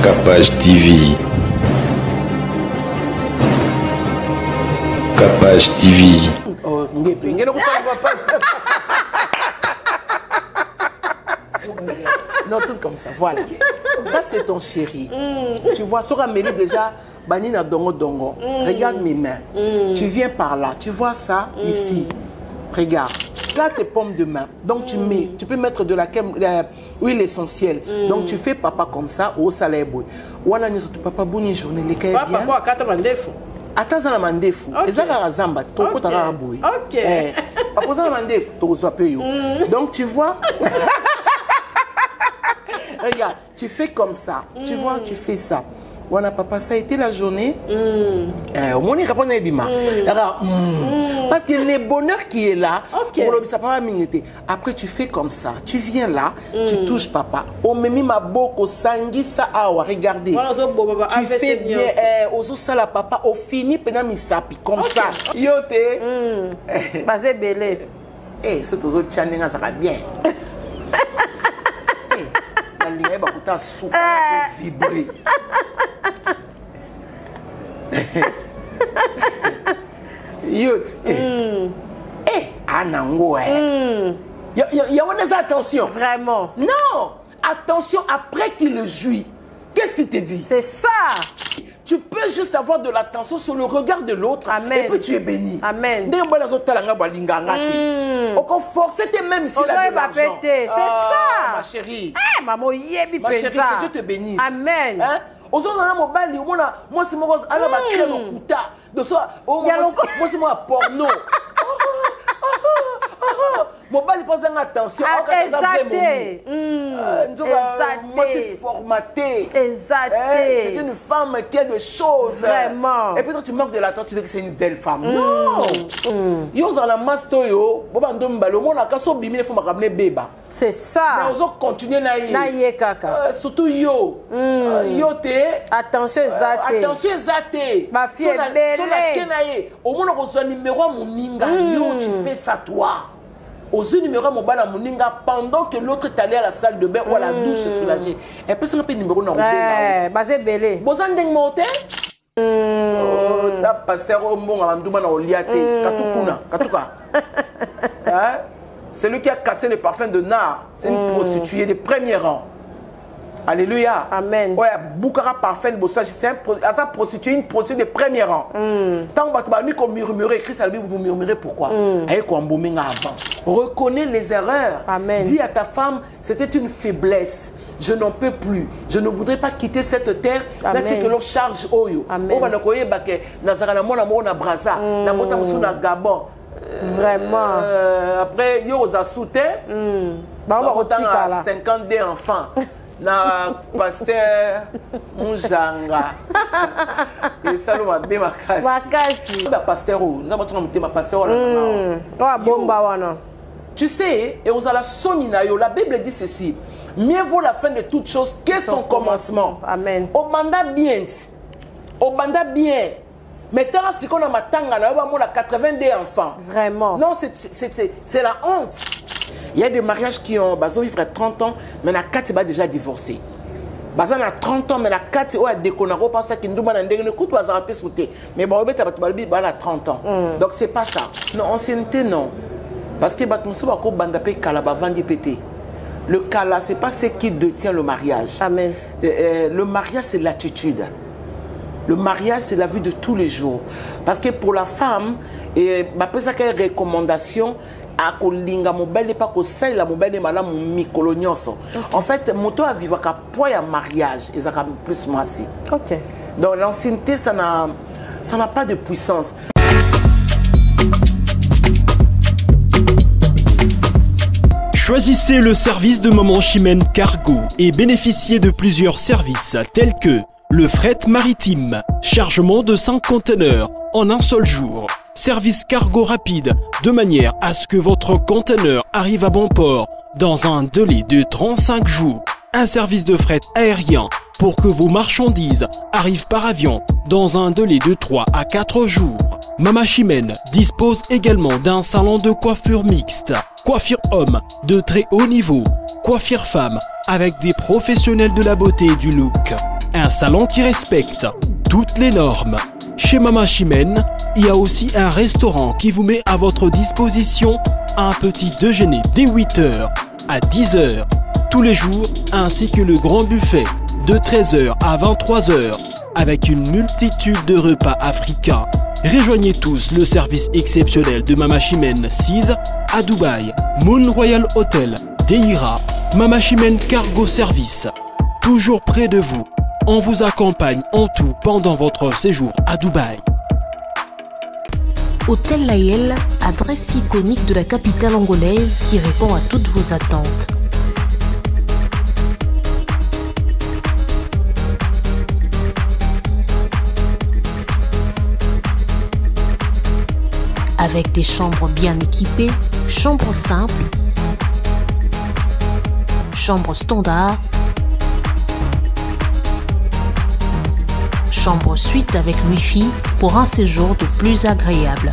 Capage TV. Capage TV. Non, tout comme ça, voilà. Ça, c'est ton chéri. Tu vois, sur Amélie, déjà, Banina Dongo Dongo. Regarde mes mains. Tu viens par là. Tu vois ça, ici. Regarde. Là, tes pommes de main. Donc, tu mets. Tu peux mettre de la huile essentielle. Donc, tu fais papa comme ça, au salé boy. Voilà, nous sommes papa, bonne journée. Les cas bien. Papa, quand tu as un défaut. Attends, ça m'a défaut. Et ça, la zamba. Tu as un boy. Ok. Papa, ça m'a défaut. Tu reçois peu. Donc, tu vois. Regarde, tu fais comme ça. Tu vois, tu fais ça. Voilà, papa, ça a été la journée. Au moins, il répond à Ebima. Parce que le bonheur qui est là, après, tu fais comme ça. Tu viens là, tu touches papa. Au memi ma boko sangi sa awa, regardez. Tu fais bien. Ozo sala papa, au fini, pena misapi. Comme ça. Yote. Basé belé. Eh, c'est aux autres channels, ça va bien. Il va vibrer. Youth. Anango. Il y a des attention. Vraiment. Non. Attention après qu'il le jouit. Qu'est-ce qu'il te dit? C'est ça. Tu peux juste avoir de l'attention sur le regard de l'autre. Et puis tu es béni. Amen. Encore forcer même ici la l'argent. C'est ça. Ma chérie. Maman, ma chérie, que Dieu te bénisse. Amen. Aux autres, moi c'est moi crème au couta. De ça, moi c'est moi porno. Mon bal, il pose attention. Moi, c'est formaté. C'est une femme qui a des choses. Vraiment. Et puis, quand tu manques de l'attention, tu dis que c'est une belle femme. Non. Yo, dans la masto, yo, c'est ça. Mais on continue naïe kaka. Surtout yo. Yo te. Attention, zate. Attention, zate. Ma fille est belle. Au moins, on reçoit numéro à mon ninga. Yo, tu fais ça, toi. Aux numéros à mon bana moninga pendant que l'autre est allé à la salle de bain ou à la douche soulagée. Et puis, c'est un peu numéro dans le basé belé. Bozan deng moté. Ta pasteur au monde à l'andouma na oliate. Katukuna. Katuka. Celui qui a cassé le parfum de Nar, c'est une prostituée de premier rang. Alléluia. Amen. Ouais, Boukara parfum de Bossage, c'est une prostituée de premier rang. Tant que vous murmurez, Christ a dit, vous murmurez pourquoi? Avant. Reconnais les erreurs. Amen. Dis à ta femme, c'était une faiblesse. Je n'en peux plus. Je ne voudrais pas quitter cette terre. Là, que l'on charge Oyo. Amen. Vraiment. Après, yo aux assouté. Bah, on va 52 enfants. Na pasteur Mujanga. Et ça l'on va bien makasi. Makasi. Ba pasteur ou, nous avons trouvé ma pasteur là. Bomba wana. Tu sais, et on a la sonina yo, la Bible dit ceci. Mieux vaut la fin de toute chose que son commencement. Amen. Au banda bien. Au banda bien. Maintenant, si on a matanga, on a 82 enfants. Vraiment. Non, c'est la honte. Il y a des mariages qui ont vivre 30 ans, mais la 4 va déjà divorcé. Bazan a 30 ans, mais la 4 a déconné. Parce que nous avons coûte mais bon, on a 30 ans. Donc c'est pas ça. Non, ancienneté non. Parce que le kala, c'est pas ce qui détient le mariage. Amen. Le mariage, c'est l'attitude. Le mariage, c'est la vie de tous les jours. Parce que pour la femme, et ça qu'il y a une recommandation, à kolinga mobile pas ko sai la mobile mala mi colonioso. En fait, moto a vivre ka poids ya mariage et ça plus moi si. OK. Donc l'ancienneté ça n'a pas de puissance. Choisissez le service de Maman Chimène Cargo et bénéficiez de plusieurs services tels que le fret maritime, chargement de 5 conteneurs en un seul jour, service cargo rapide de manière à ce que votre conteneur arrive à bon port dans un délai de 35 jours, un service de fret aérien pour que vos marchandises arrivent par avion dans un délai de 3 à 4 jours. Maman Chimène dispose également d'un salon de coiffure mixte, coiffure homme de très haut niveau, coiffure femme avec des professionnels de la beauté et du look. Un salon qui respecte toutes les normes. Chez Mama Chimène, il y a aussi un restaurant qui vous met à votre disposition un petit déjeuner dès 8h à 10h tous les jours, ainsi que le grand buffet de 13h à 23h avec une multitude de repas africains. Rejoignez tous le service exceptionnel de Mama Chimène 6 à Dubaï, Moon Royal Hotel, Deira, Mama Chimène Cargo Service. Toujours près de vous, on vous accompagne en tout pendant votre séjour à Dubaï. Hôtel Layel, adresse iconique de la capitale angolaise qui répond à toutes vos attentes. Avec des chambres bien équipées, chambres simples, chambres standard, chambre suite avec Wi-Fi pour un séjour de plus agréable.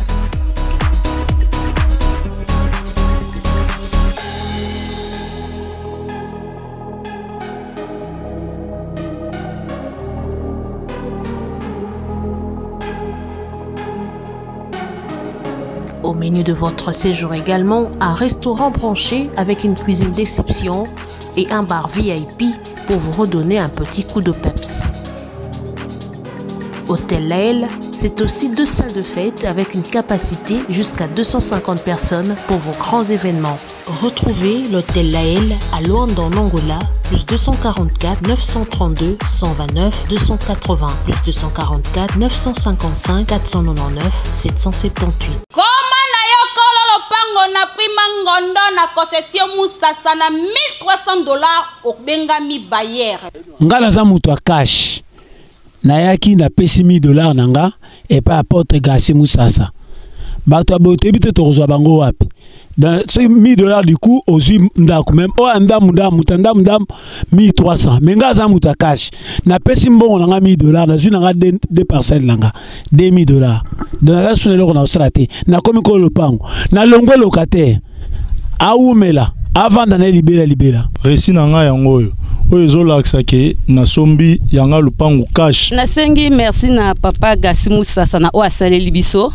Au menu de votre séjour également, un restaurant branché avec une cuisine d'exception et un bar VIP pour vous redonner un petit coup de peps. Hôtel Layel, c'est aussi 2 salles de fête avec une capacité jusqu'à 250 personnes pour vos grands événements. Retrouvez l'Hôtel Layel à Luanda en Angola, plus 244 932 129 280, plus 244 955 499 778. Na prima ngondo na concession Musasa na $1,300 obengami Bayer. Ngala za mutu cash. Na yaki na pesi $1,000 nanga et pas apporte Gassi Musasa. Bato abote bite tokozwa bango wapi. Dans ce $1,000 du coup ozui ndako même o ndamu 1,300. Mais ngaza mutu cash. Na pesi mbongo nanga $1,000 na zui nanga deux parcelles nanga $2,000. Dans la sunelo na straté na komi ko lopango na longwe locataire aumela avant d'ana libera resi nanga yango oyo ezolakisa ke na sombi yanga lopango cash nasengi merci na papa Gassi Musasa na o asaleli biso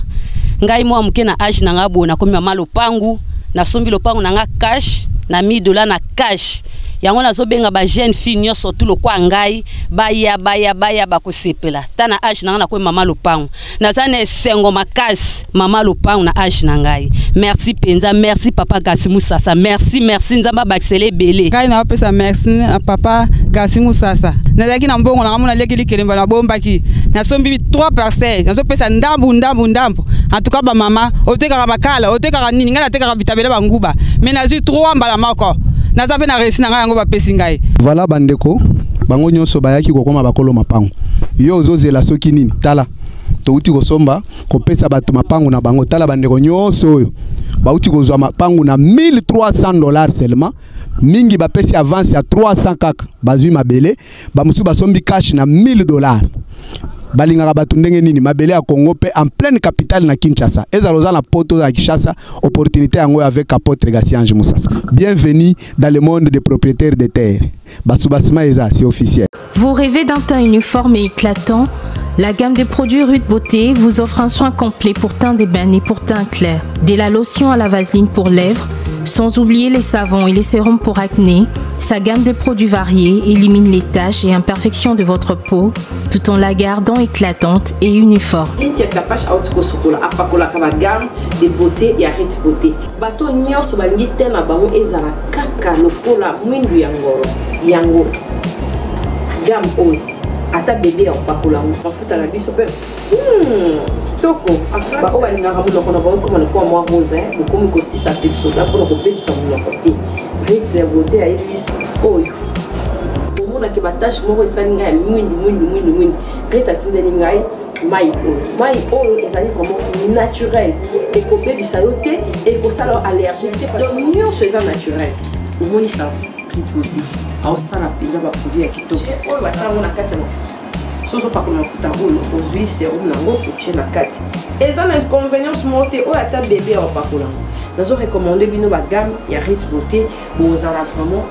ngai mwa muke na age nanga bona komi mama lopango na sombi lopango nanga cash na $1,000 na cash yango nazobenga ba jeune fille nyonso tout lo kwa ngai baya bakosepela tana age nanga na ko mama lopango nazane sengo makasi mama lopango na age na ngai merci penza merci papa Gassi Musasa merci nzamba baxele belé ngai na pesa merci na papa Gassi Musasa nazaki na mbongo na mona lekeli kelemba na bombaki na sombi 3 parcelles nazo pesa ndambu en tout cas ba mama otekaka bakala otekaka nini ngala tekaka vitabela banguba mais nazi 3 mbala mako nazape na resi na ngai yango bapesi ngai. Voilà bandeko bango nyonso bayaki kokoma bakolo mapango yo ozozela soki nini tala touti kosomba kopesa bato mapango na bango tala bandeko nyonso oyo bauti kozwa mapango na $1,300 seulement mingi bapesi avance ya 300 kaka bazui mabele bamusu basombi cash na $1,000 balingaka bato ndenge nini mabele ya Congo pe en pleine capitale na Kinshasa ezaloza na poto ya Kinshasa opportunité yango avec apôtre Gassi Musasa. Bienvenue dans le monde des propriétaires de terre. Basubasima eza c'est officiel. Vous rêvez d'un teint uniforme et éclatant? La gamme de produits Rude Beauté vous offre un soin complet pour teint d'ébène et pour teint clair. De la lotion à la vaseline pour lèvres, sans oublier les savons et les sérums pour acné. Sa gamme de produits variés élimine les taches et imperfections de votre peau tout en la gardant éclatante et uniforme. Gamme de beauté et Rude Beauté. Bato nyonso balingi te na bango ezala kaka lokola mwindu yango. Gamme oyo ata bébé en pakola mafuta na biso pe kitoko ba o balinga ka muloko na bango comme le quoi moi rose beaucoup ko 6 à biso da pour ko bebisa muloko te Rude Beauté ya biso oyo omona ke batache moko esalinga ya mwindu Rude atindeli ngai mai oyo ezali vraiment naturel et ko bebisa yo te et ko sala allergie te donc nyonso eza naturel omoni ça Rude Beauté ausala pizza ba produit ya kitoko oyo basala na kati ya mafuta soso pa comme mafuta oyo ozui serum nango poche na kati eza na inconvénience mote oyo ata bébé au pakola nazo recommander bino ba gamme ya Ritz Beauté bozala vraiment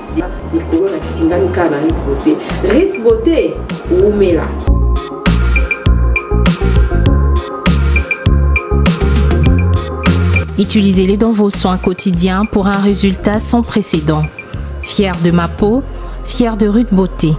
les couleurs na tingani ka na Ritz Beauté. Ritz Beauté oumela. Utilisez-les dans vos soins quotidiens pour un résultat sans précédent. Fier de ma peau, fier de Ruth Beauté.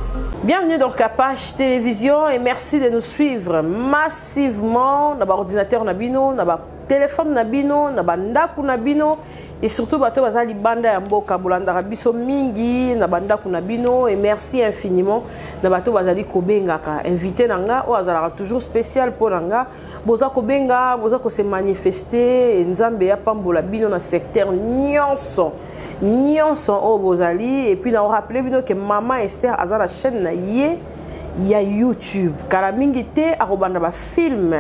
Bienvenue dans Capage Télévision et merci de nous suivre massivement. Dans l'ordinateur Nabino, dans le téléphone Nabino, dans le ndaku Nabino et surtout bato bazali banda ya mboka bolanda biso mingi na bandaku Nabino et merci infiniment na bato bazali kobengaka invité nanga o azala toujours spécial pour nanga boza kobenga boza ko se manifester et nzambe ya pambola bino na secteur nyonso au bozali et puis na rappeler bino que Maman Esther a la chaîne na ye ya YouTube kala mingi te akobanda ba film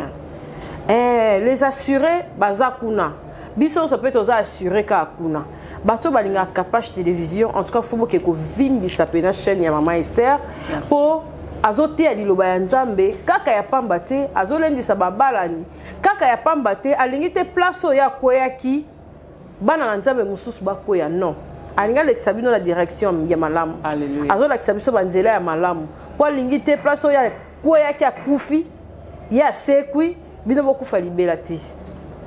les assurés bazakuna biso so peut oza assuré ka kuna bato balinga Capage Télévision en tout cas faut que vimbi sa pena chaîne ya Maman Esther pour azote ya liloba ya nzambe kaka ya pamba te azolendisa babalani kaka ya pamba te alingi te place ya koyaki bana na nzambe mususu bakoya non alinga lekisa bino la direction ya malamu azo lekisa biso banzela ya malamu po alingi te place ya koyaki akufi ya sekwi bino bokufa libela te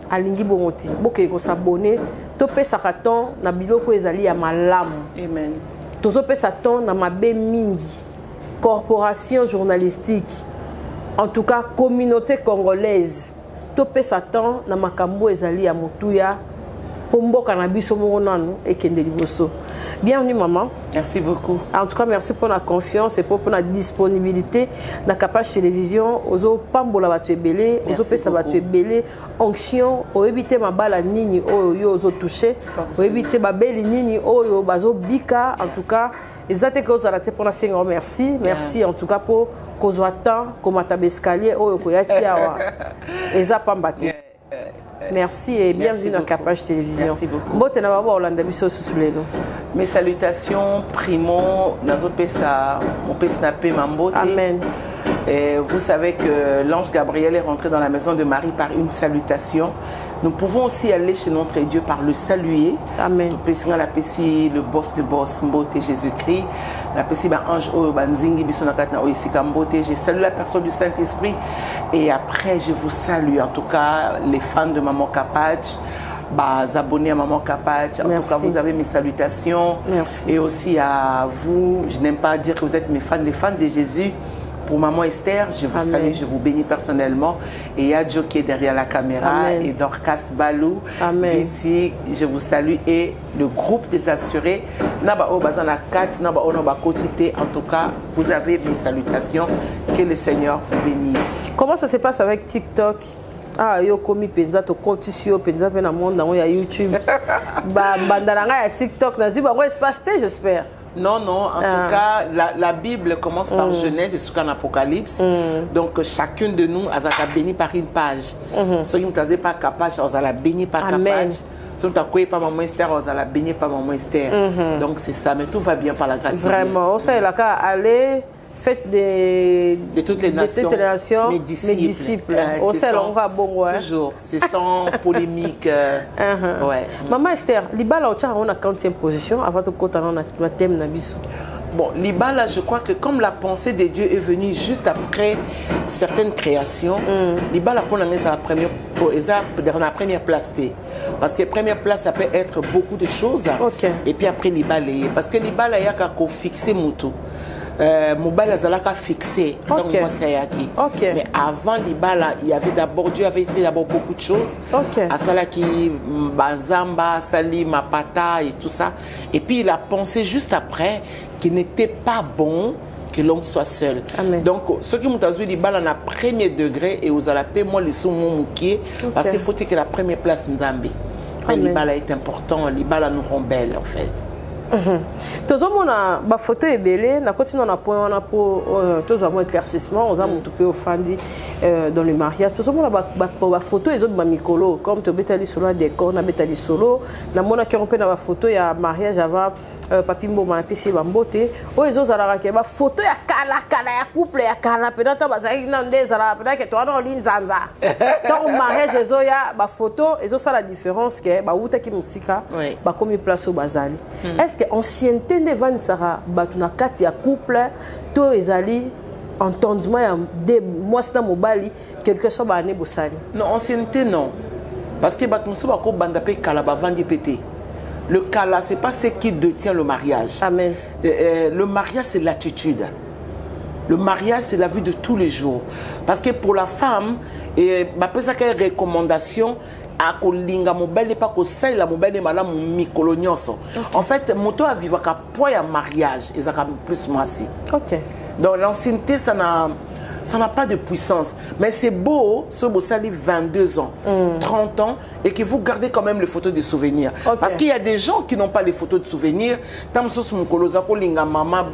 alingi bongoti boke ko s'abonner to pesa katon na biloko ezali ya malamu amen tozo pesa ton na mabe mingi corporation journalistique en tout cas communauté congolaise to pesa ton na makambo ezali ya mutuya Pomboka na biso monanu et kende liboso. Bienvenue maman. Merci beaucoup. En tout cas merci pour la confiance et pour la disponibilité na Capage Télévision ozo pambola batu ebele ozo pesa batu ebele onction o éviter mabala nini oyo ozo toucher o éviter babeli nini oyo bazo bika en tout cas ezate que ozo raté pour la Seigneur merci en tout cas pour kozo temps comme escalier oyo ko yatia wa eza pambate. Merci et bienvenue dans Capage Télévision. Merci beaucoup. Mes salutations, primo, nazo pesa, mon pesnapé mambote. Amen. Et vous savez que l'ange Gabriel est rentré dans la maison de Marie par une salutation. Nous pouvons aussi aller chez notre Dieu par le saluer. Amen. Nous pesons la pessi le boss de boss Mbote Jésus-Christ. La pessi ba ange o banzingi bisonakat na oisika Mbote. Je salue la personne du Saint-Esprit et après je vous salue en tout cas les fans de Maman Capage. Abonnez à Maman Capage. En tout cas, vous avez mes salutations. Merci. Et aussi à vous, je n'aime pas dire que vous êtes mes fans, les fans de Jésus. Pour Maman Esther, je vous salue, je vous bénis personnellement. Et il y a Joe qui est derrière la caméra, et Dorcas Balou, ici, je vous salue. Et le groupe des assurés, en tout cas, vous avez mes salutations. Que le Seigneur vous bénisse. Comment ça se passe avec TikTok? Ah, yo komi penza to compte sur penza pe na monde na YouTube. Bandalanga ya TikTok na ziba espace té j'espère. Non, en tout cas, la Bible commence par Genèse et jusqu'en Apocalypse. Donc, chacune de nous a été béni par une page. Ceux qui ne sont pas capables, on a béni par Capage. Ceux qui ne sont pas Maman Esther, on a béni par Maman Esther. Donc, c'est ça. Mais tout va bien par la grâce de Dieu. Vraiment. On sait là allez. Faites de toutes les nations, mes disciples. On sait on va bon toujours, c'est sans polémique. Ouais. Maman Esther, Libala on a 40e position avant de côté on thème na biso. Bon, Libala, je crois que comme la pensée de Dieu est venue juste après certaines créations, Libala pour la première place. Parce que la première place, ça peut être beaucoup de choses. Et puis après Libala, parce que Libala, il y a qu'à fixer Moutou. Mobile azalaka fixé donc moi c'est acquis. Mais avant Libala il y avait d'abord Dieu avait fait d'abord beaucoup de choses. Asalaki bazamba sali mapata et tout ça et puis il a pensé juste après qu'il n'était pas bon que l'homme soit seul. Donc ceux qui m'ont dit Libala na premier degré et aux alapé moi les sous mon moukier parce qu'il faut que la première place Nzambi. Mais Libala est important, Libala nous rend belle en fait. tozomona bafoto ebele na continue na point wana po tozwa mo éclaircissement oza mutu pe ofandi dans le mariage tozomona bafoto ezobima mikolo comme tobetali solo ya décor na betali solo namonaki yango mpe na bafoto ya mariage avant papi mboma na pesi bambote oyo ezozalaka ke bafoto ya kala ya couple ya kala pena to bazalaki na nde ezalaka pena ke towana olinzanza donc mariage ezoya bafoto ezosala différence ke bautaki mosika bakomi place oyo bazali est-ce que ancienneté nde evanisaka bato na kati ya couple to ezali entendement ya de mwasi na mobali quelque soit baane bosali? Non, ancienneté non, parce que bato mosusu bakobanda mpe kala bavandi pété. Le kala, c'est pas ce qui détient le mariage. Amen. Le mariage, c'est l'attitude. Le mariage, c'est la vie de tous les jours. Parce que pour la femme, après ça, quelle recommandation à kolinga mobile pas ko sai la mobile malamu mikolo nyonso. En fait, moto a vivre ka poids ya mariage et ça plus moi si. OK. Donc l'ancienneté ça n'a pas de puissance. Mais c'est beau, ce beau sali 22 ans, 30 ans, et que vous gardez quand même les photos de souvenirs. Parce qu'il y a des gens qui n'ont pas les photos de souvenirs. Tam so mon kolozako linga mama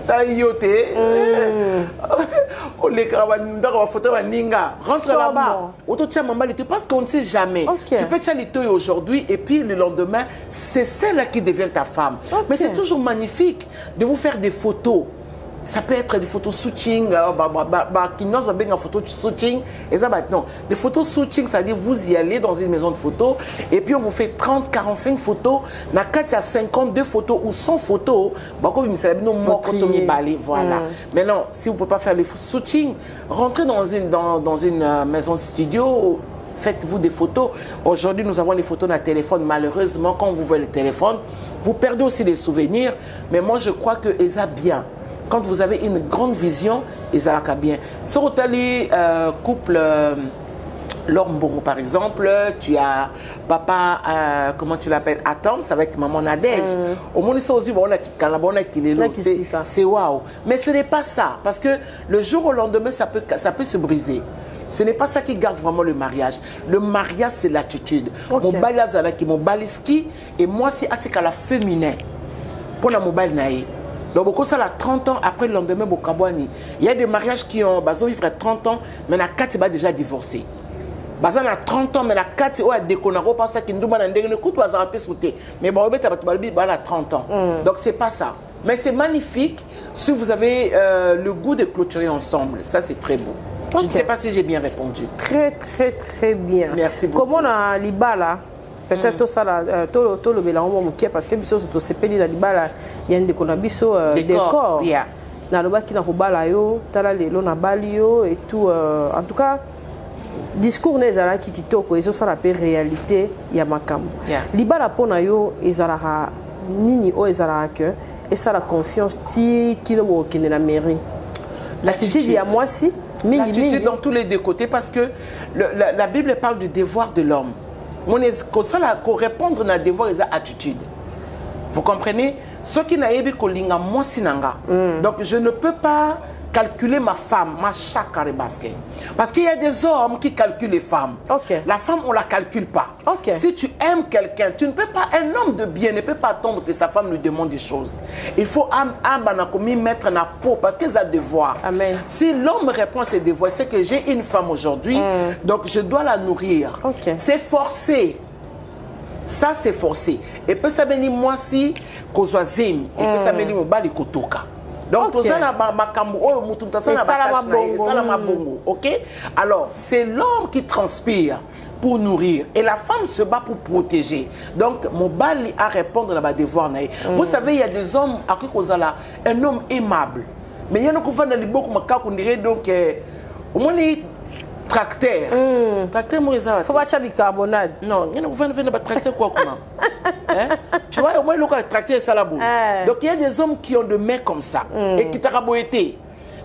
ta yote. On les photo linga. Rentre là-bas. Auto tia maman parce qu'on ne sait jamais. Tu peux tchaliter aujourd'hui et puis le lendemain, c'est celle-là qui devient ta femme. Mais c'est toujours magnifique de vous faire des photos. Ça peut être des photos shooting, qui n'osent pas bien photo shooting. Et ça, non. Des photos shooting, c'est-à-dire vous y allez dans une maison de photos et puis on vous fait 30, 45 photos. Dans 4, il y a 52 photos ou 100 photos. Voilà. Maintenant, si vous ne pouvez pas faire les shooting, rentrez dans une maison de studio. Faites-vous des photos. Aujourd'hui, nous avons les photos dans le téléphone. Malheureusement, quand vous voyez le téléphone, vous perdez aussi des souvenirs. Mais moi, je crois que ça bien. Quand vous avez une grande vision, ils ont bien. Sur le couple Lombongo, par exemple, tu as papa, comment tu l'appelles, Attends, avec maman Nadège. Au moins, c'est waouh. Mais ce n'est pas ça. Parce que le jour au lendemain, ça peut se briser. Ce n'est pas ça qui garde vraiment le mariage. Le mariage, c'est l'attitude. Mon balazalaki, mon baliski, et moi, c'est atikala féminin. Pour la mobile naïe. Donc, beaucoup ça, 30 ans après le lendemain, il y a des mariages qui ont, vivre 30 ans, mais la 4 va déjà divorcé. Bazan a 30 ans, mais la 4 a déconné, parce qu'il nous demande de coûte, mais bon, on a 30 ans. Donc, c'est pas ça. Mais c'est magnifique si vous avez le goût de clôturer ensemble. Ça, c'est très beau. Je ne sais pas si j'ai bien répondu. Très, très, très bien. Merci beaucoup. Comment on a l'Ibala? Peut-être tout ça tout le bélango moké parce que biso to sepeli na libala ya ndeko na biso décor na lobaki na kobala yo tala lelo na bali yo et tout en tout cas discours nezala ki kitoko ezo sala pe réalité ya makambo libala pona yo ezalaka nini o ezalaka que et ça la confiance ti kilo mo kine na mairie l'attitude ya moi si l'attitude dans tous les deux côtés parce que la Bible parle du devoir de l'homme. Mon pour répondre à devoir et à attitude. Vous comprenez? Ce qui n'a pas kolinga moi sinanga. Donc je ne peux pas calculer ma femme, ma chakare basket. Parce qu'il y a des hommes qui calculent les femmes. La femme, on ne la calcule pas. Si tu aimes quelqu'un, tu ne peux pas, un homme de bien ne peut pas attendre que sa femme lui demande des choses. Il faut mettre na peau parce qu'ils ont des devoirs. Amen. Si l'homme répond à ses devoirs, c'est que j'ai une femme aujourd'hui, donc je dois la nourrir. C'est forcé. Ça, c'est forcé. Et puis ça me dit moi si, kozoazemi. Et puis ça me dit mobali kotoka. Donc, ok? Alors, c'est l'homme qui transpire pour nourrir et la femme se bat pour protéger. Donc, mon bali à répondre à ma devoir. Vous savez, il y a des hommes à qui un homme aimable. Mais il y a beaucoup de gens donc au moins tracteur. Tracteur, moi, ça. Faut pas bicarbonate. Non, il y a un tracteur quoi comment? Tu vois, au moins, le tracteur est salabou. Donc, il y a des hommes qui ont des mains comme ça et qui t'ont été.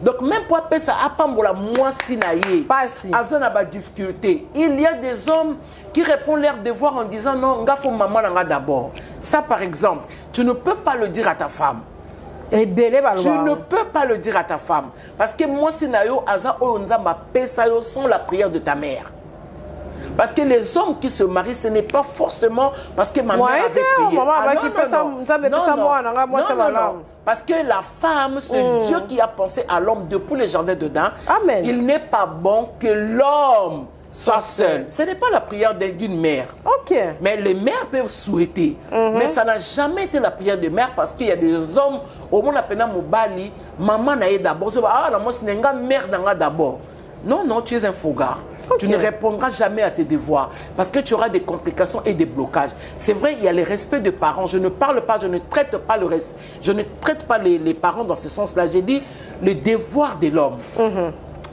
Donc, même pour appeler ça, apambola moi sinaye. Pas si. Azan a pas de difficulté. Il y a des hommes qui répondent leur devoir en disant non, nga faut maman d'abord. Ça, par exemple, tu ne peux pas le dire à ta femme. Tu ne peux pas le dire à ta femme. Parce que moi, sinayo, aza o nzamba pesayo sont la prière de ta mère. Parce que les hommes qui se marient, ce n'est pas forcément parce que ma mère avait prié. Non. Parce que la femme, c'est Dieu qui a pensé à l'homme depuis le jardin dedans. Amen. Il n'est pas bon que l'homme soit seul. Ce n'est pas la prière d'une mère. Ok. Mais les mères peuvent souhaiter. Mais ça n'a jamais été la prière de mère parce qu'il y a des hommes, au monde appelé Mobali, maman n'a d'abord. Ah, la moi, c'est une mère d'abord. Non, tu es un fouguard. Okay. Tu ne répondras jamais à tes devoirs parce que tu auras des complications et des blocages. C'est vrai, il y a le respect des parents. Je ne parle pas, je ne traite pas le reste. Je ne traite pas les parents dans ce sens-là. J'ai dit le devoir de l'homme.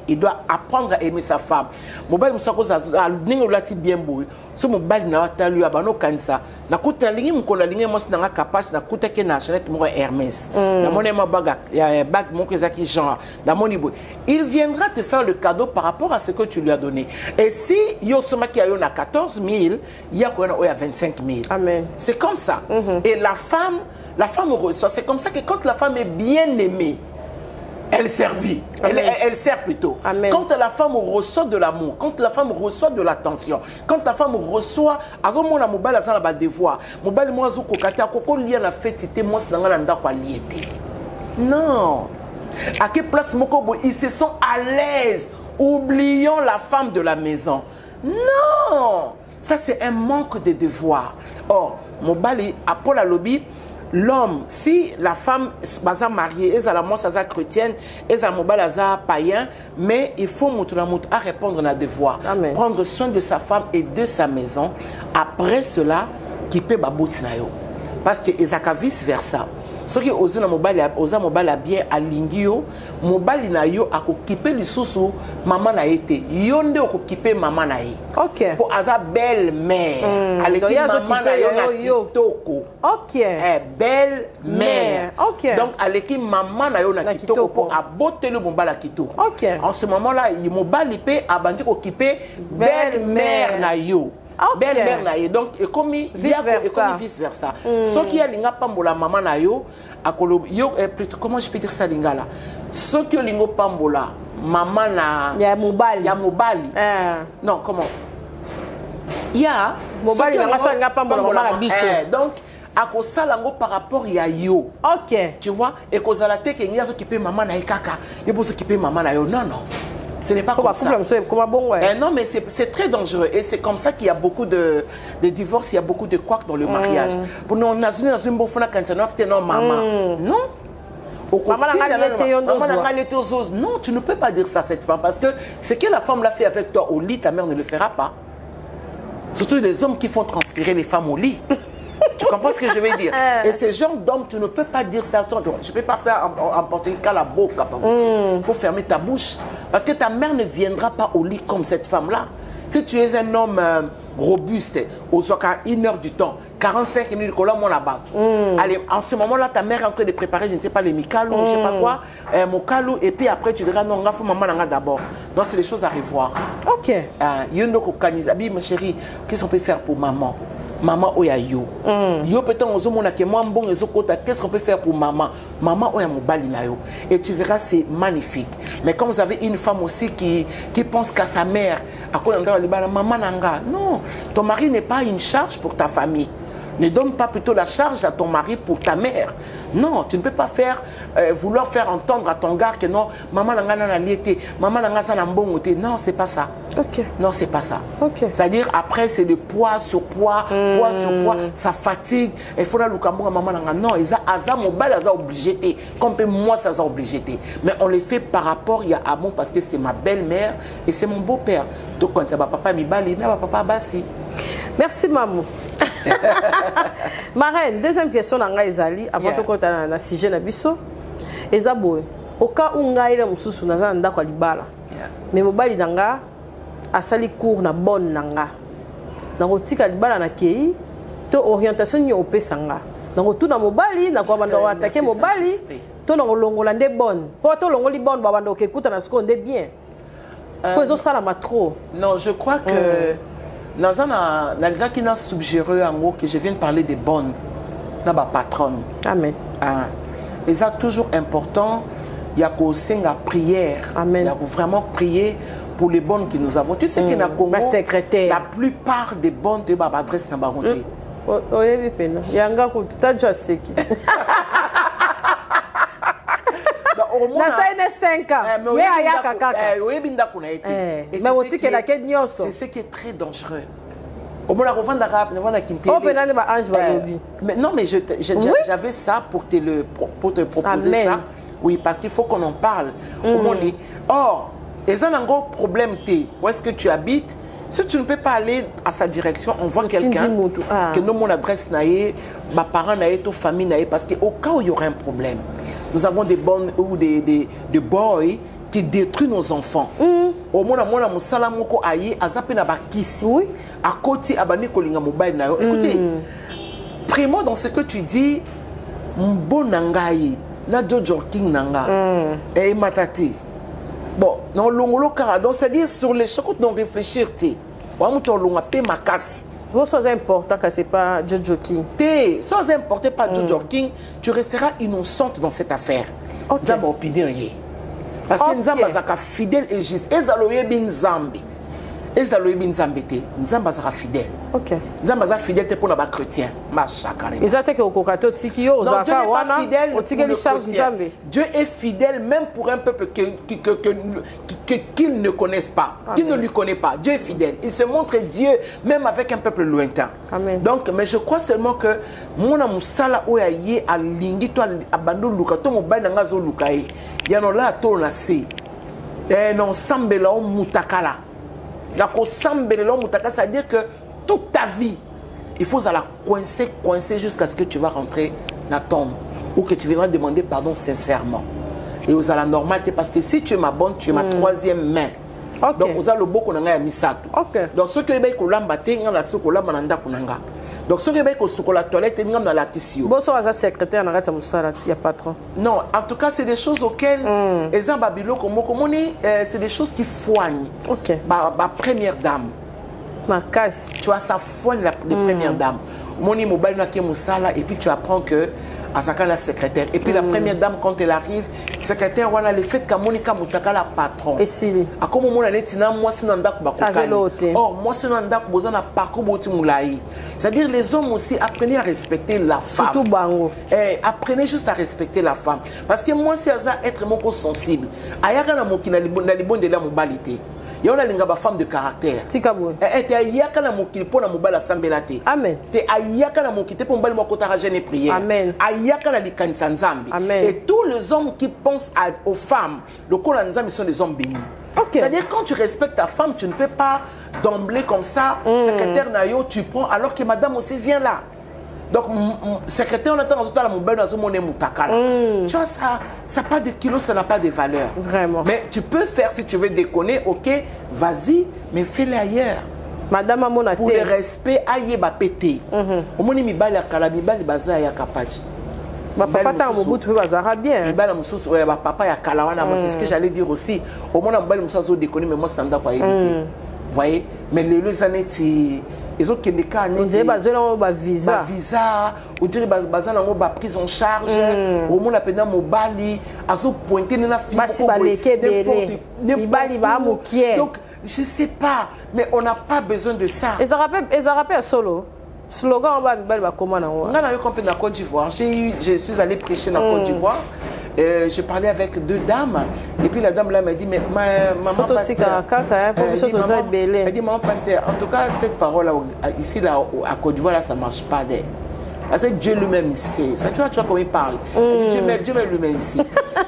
Il doit apprendre à aimer sa femme. Mobile musakoza ningo bien beau. So mobile na talu abano kanisa. Na kuta lingi mkola lingi mosi na kapache na kuta ke na Chanel mo Hermès. Na mone ma baga bag mon kezaki genre. Na moni boy. Il viendra te faire le cadeau par rapport à ce que tu lui as donné. Et si yo soma ki ayo na 14 000, il y a quoi na 25 000. Amen. C'est comme ça. Et la femme reçoit. C'est comme ça que quand la femme est bien aimée, elle servit, elle sert plutôt. Amen. Quand la femme reçoit de l'amour, quand la femme reçoit de l'attention, quand la femme reçoit, azomona mobile azana ba devoir, mobile moi zo kokata koko lia na fête moi dans nda kwa liete. Non. À quelle place moko ils se sont à l'aise. Oublions la femme de la maison. Non. Ça c'est un manque de devoir. Or, mobile à Paul Alobi, l'homme, si la femme est mariée, elle est la mort chrétienne, elle est la païen, mais il faut à répondre à devoir. Amen. Prendre soin de sa femme et de sa maison. Après cela, qui peut babouti na yo. Parce que ezaka vice versa. Ce qui osa mobile bien à l'ingio, mobile na yo a occupé le sous maman na été. Yonde occupé maman na yi. OK. Pour aza belle mère. Avec maman na yo na kitoko. OK. Belle mère. OK. Donc avec maman na yo na kitoko pour aboter le mobile à kitoko. OK. En ce moment-là, il mobile peut abandi occupé belle mère na yo. Okay. Belle mère na yo. Donc comme vice versa. Ce qui a linga pambola maman na yo, comment je peux dire ça linga là? Ce qui lingo pambola maman na ya mobali. Non, comment? Ya mobali na ça linga pambola maman na biso. Donc à cause ça lango par rapport ya yo. OK. Tu vois et cause la tête qui a s'occuper maman na kaka, il faut s'occuper maman na yo. Non. Ce n'est pas comme ça. Non, mais c'est très dangereux. Et c'est comme ça qu'il y a beaucoup de divorces, il y a beaucoup de couacs dans le mariage. Pour nous, on a une bonne maman. Non. Non, tu ne peux pas dire ça à cette femme. Parce que ce que la femme l'a fait avec toi au lit, ta mère ne le fera pas. Surtout les hommes qui font transpirer les femmes au lit. Tu comprends ce que je veux dire? Et ce genre d'homme, tu ne peux pas dire ça. Je peux pas faire en portugais la boca. Il faut fermer ta bouche. Parce que ta mère ne viendra pas au lit comme cette femme-là. Si tu es un homme robuste, aux 1 heure du temps, 45 minutes, allez, en ce moment-là, ta mère est en train de préparer, je ne sais pas, les mikalou, je ne sais pas quoi, mon calou, et puis après, tu diras, non, maman d'abord. Donc, c'est des choses à revoir. OK. Ma chérie, qu'est-ce qu'on peut faire pour maman? Maman oya yo. Yo peut-être on zomona que moi bon qu'est-ce qu'on peut faire pour maman? Maman oya mobali na yo. Et tu verras c'est magnifique. Mais comme vous avez une femme aussi qui pense qu'à sa mère, à quoi maman nanga. Non, ton mari n'est pas une charge pour ta famille. Ne donne pas plutôt la charge à ton mari pour ta mère. Non, tu ne peux pas vouloir faire entendre à ton gars que non, maman n'a pas liété, maman n'a pas bon. Non, c'est pas ça. OK. Non, c'est pas ça. OK. C'est-à-dire après c'est le poids sur poids, poids sur poids, ça fatigue. Il faut la maman n'a non, ils ont mobile, ils ont obligé. Comme moi, ça a obligé. Mais on le fait par rapport il y a amour parce que c'est ma belle-mère et c'est mon beau-père. Donc quand ça va papa mi bali, na papa basi. Merci maman. Marraine, deuxième question dans Ezali avant de continuer na sujet na biso. Ezabo, au cas où ngai la mususu naza ndako libala. Mais mobali nanga asali cours na bonne nanga. Na rotika libala na kei to orientation ni opesanga. Na rotuna mobali na kwa banda attaquer mobali to na longola nde bonne. Po to longoli bonne ba banda okekuta na siko nde bien. Po ezo sala ma trop. Non, je crois que dans un gars qui n'a suggéré en gros que je viens de parler des bonnes, là-bas patronne. Amen. Et c'est toujours important il y a une prière. Il y a vraiment prier pour les bonnes que nous avons. Tu sais qu'il y a Congo, la plupart des bonnes de ma adresse n'a pas monté. Oui, il y a un gars qui t'a déjà sé qui. Na ça 5 ans. Mais aya kaka. C'est ce qui est très dangereux. Au moins la revente d'arabe, ne vend quinte. Oh penane ba ange balobi. Mais non mais j'avais ça pour te proposer ça. Oui, parce qu'il faut qu'on en parle. Au moins or, ils ont un gros problème où est-ce que tu habites? Si tu ne peux pas aller à sa direction, on voit quelqu'un que nous mon adresse naïe, ma parent naïe, ta famille naïe, parce qu'au cas où il y aurait un problème, nous avons des bonnes ou des boys qui détruisent nos enfants. Au moins, moi, mon salamoko aïe, à zappé na bakisi, à côté, à bani kolinga mobile naïe. Écoutez, primo dans ce que tu dis, bon nangaï, na Jojo King nanga, et matati. Bon, non, l'ongolo donc c'est-à-dire sur les chocs non réfléchir, tu ma casse. C'est important que ce n'est pas Jojo King. Sans importer pas Jojo King, tu resteras innocente dans cette affaire. C'est ma opinion. Parce que nous sommes fidèles et justes. Et nous sommes fidèles. Nous sommes fidèles. Nous sommes fidèles pour les chrétiens. Dieu est fidèle même pour un peuple qu'il ne connaisse pas, qu'il ne lui connaît pas. Dieu est fidèle. Il se montre Dieu même avec un peuple lointain. Donc, mais je crois seulement que mon amusala oyaye a lingi to abando luka to mo bana ngazo lukai. Yano la to na se. Non sambela o mutakala. C'est-à-dire que toute ta vie, il faut la coincer jusqu'à ce que tu vas rentrer dans la tombe ou que tu viendras demander pardon sincèrement. Et vous allez la normalité parce que si tu es ma bonne, tu es ma troisième main. Donc vous avez le beau qu'on a mis ça. Donc ce que les gens ont l'ambaté, ils ont l'accès au l'amanda kunanga. Donc ce que les gens ont la toilette, ils ont la tissue. Bon, ça va secrétaire, on arrête ça, il n'y a pas trop. Non, en tout cas, c'est des choses auxquelles les gens babilo c'est des choses qui foignent. Ma première dame. Ma casse. Tu vois, ça foigne la première dame. Moni mobile na musala et puis tu apprends que à la secrétaire et puis la première dame quand elle arrive secrétaire voilà le fait que Monica mutaka la patron et si à comme mon aletina moi sinon ndako bakokani oh moi sinon ndako bozana parcours boti mulai c'est-à-dire les hommes aussi apprenez à respecter la femme surtout bango apprenez juste à respecter la femme parce que moi c'est à être moko sensible ayaka na mokina libonde la mobilité. Il y a une femme de caractère. Tikabou. Et ayaka na mokili pona mobala sambelate. Amen. Te ayaka na mokite pour mbali moko ta jeûner prière. Amen. Ayaka na likanisa nzambi. Amen. Et tous les hommes qui pensent aux femmes, le kola nzambi sont des hommes bénis. C'est-à-dire quand tu respectes ta femme, tu ne peux pas d'emblée comme ça, secrétaire nayo, tu prends alors que madame aussi vient là. Donc, secrétaire, on attend à la mobile dans mon moutakala. Tu vois, ça n'a pas de kilos, ça n'a pas de valeur. Vraiment. Mais tu peux faire si tu veux déconner, ok, vas-y, mais fais-le ailleurs. Madame a mon athée. Pour le respect, aïe, va péter. Au moins, il va la mi baza ya kapaji. Papa, t'as un bout, tu vas bien. Papa, ya kalawana, c'est ce que j'allais dire aussi. Au moins, on va déconner, mais moi, ça ne doit pas éviter. Vous voyez, mais les années, ils ont des cas. On dirait que visa. Visa, on dirait que prise en charge. Au moins, on a mobali, ils ont pointé dans la fille. Donc, je ne sais pas, mais on n'a pas besoin de ça. Ils rappellent solo. Slogan, on va comment on a eu compris dans la Côte d'Ivoire. Je suis allé prêcher dans la Côte d'Ivoire. J'ai parlé avec deux dames. Et puis la dame là m'a dit, mais maman pasteur. Elle dit, maman pasteur, en tout cas, cette parole ici là, à Côte d'Ivoire, là, ça ne marche pas d'elle. Parce que Dieu lui-même ici, tu vois comment il parle. Dieu même lui-même ici.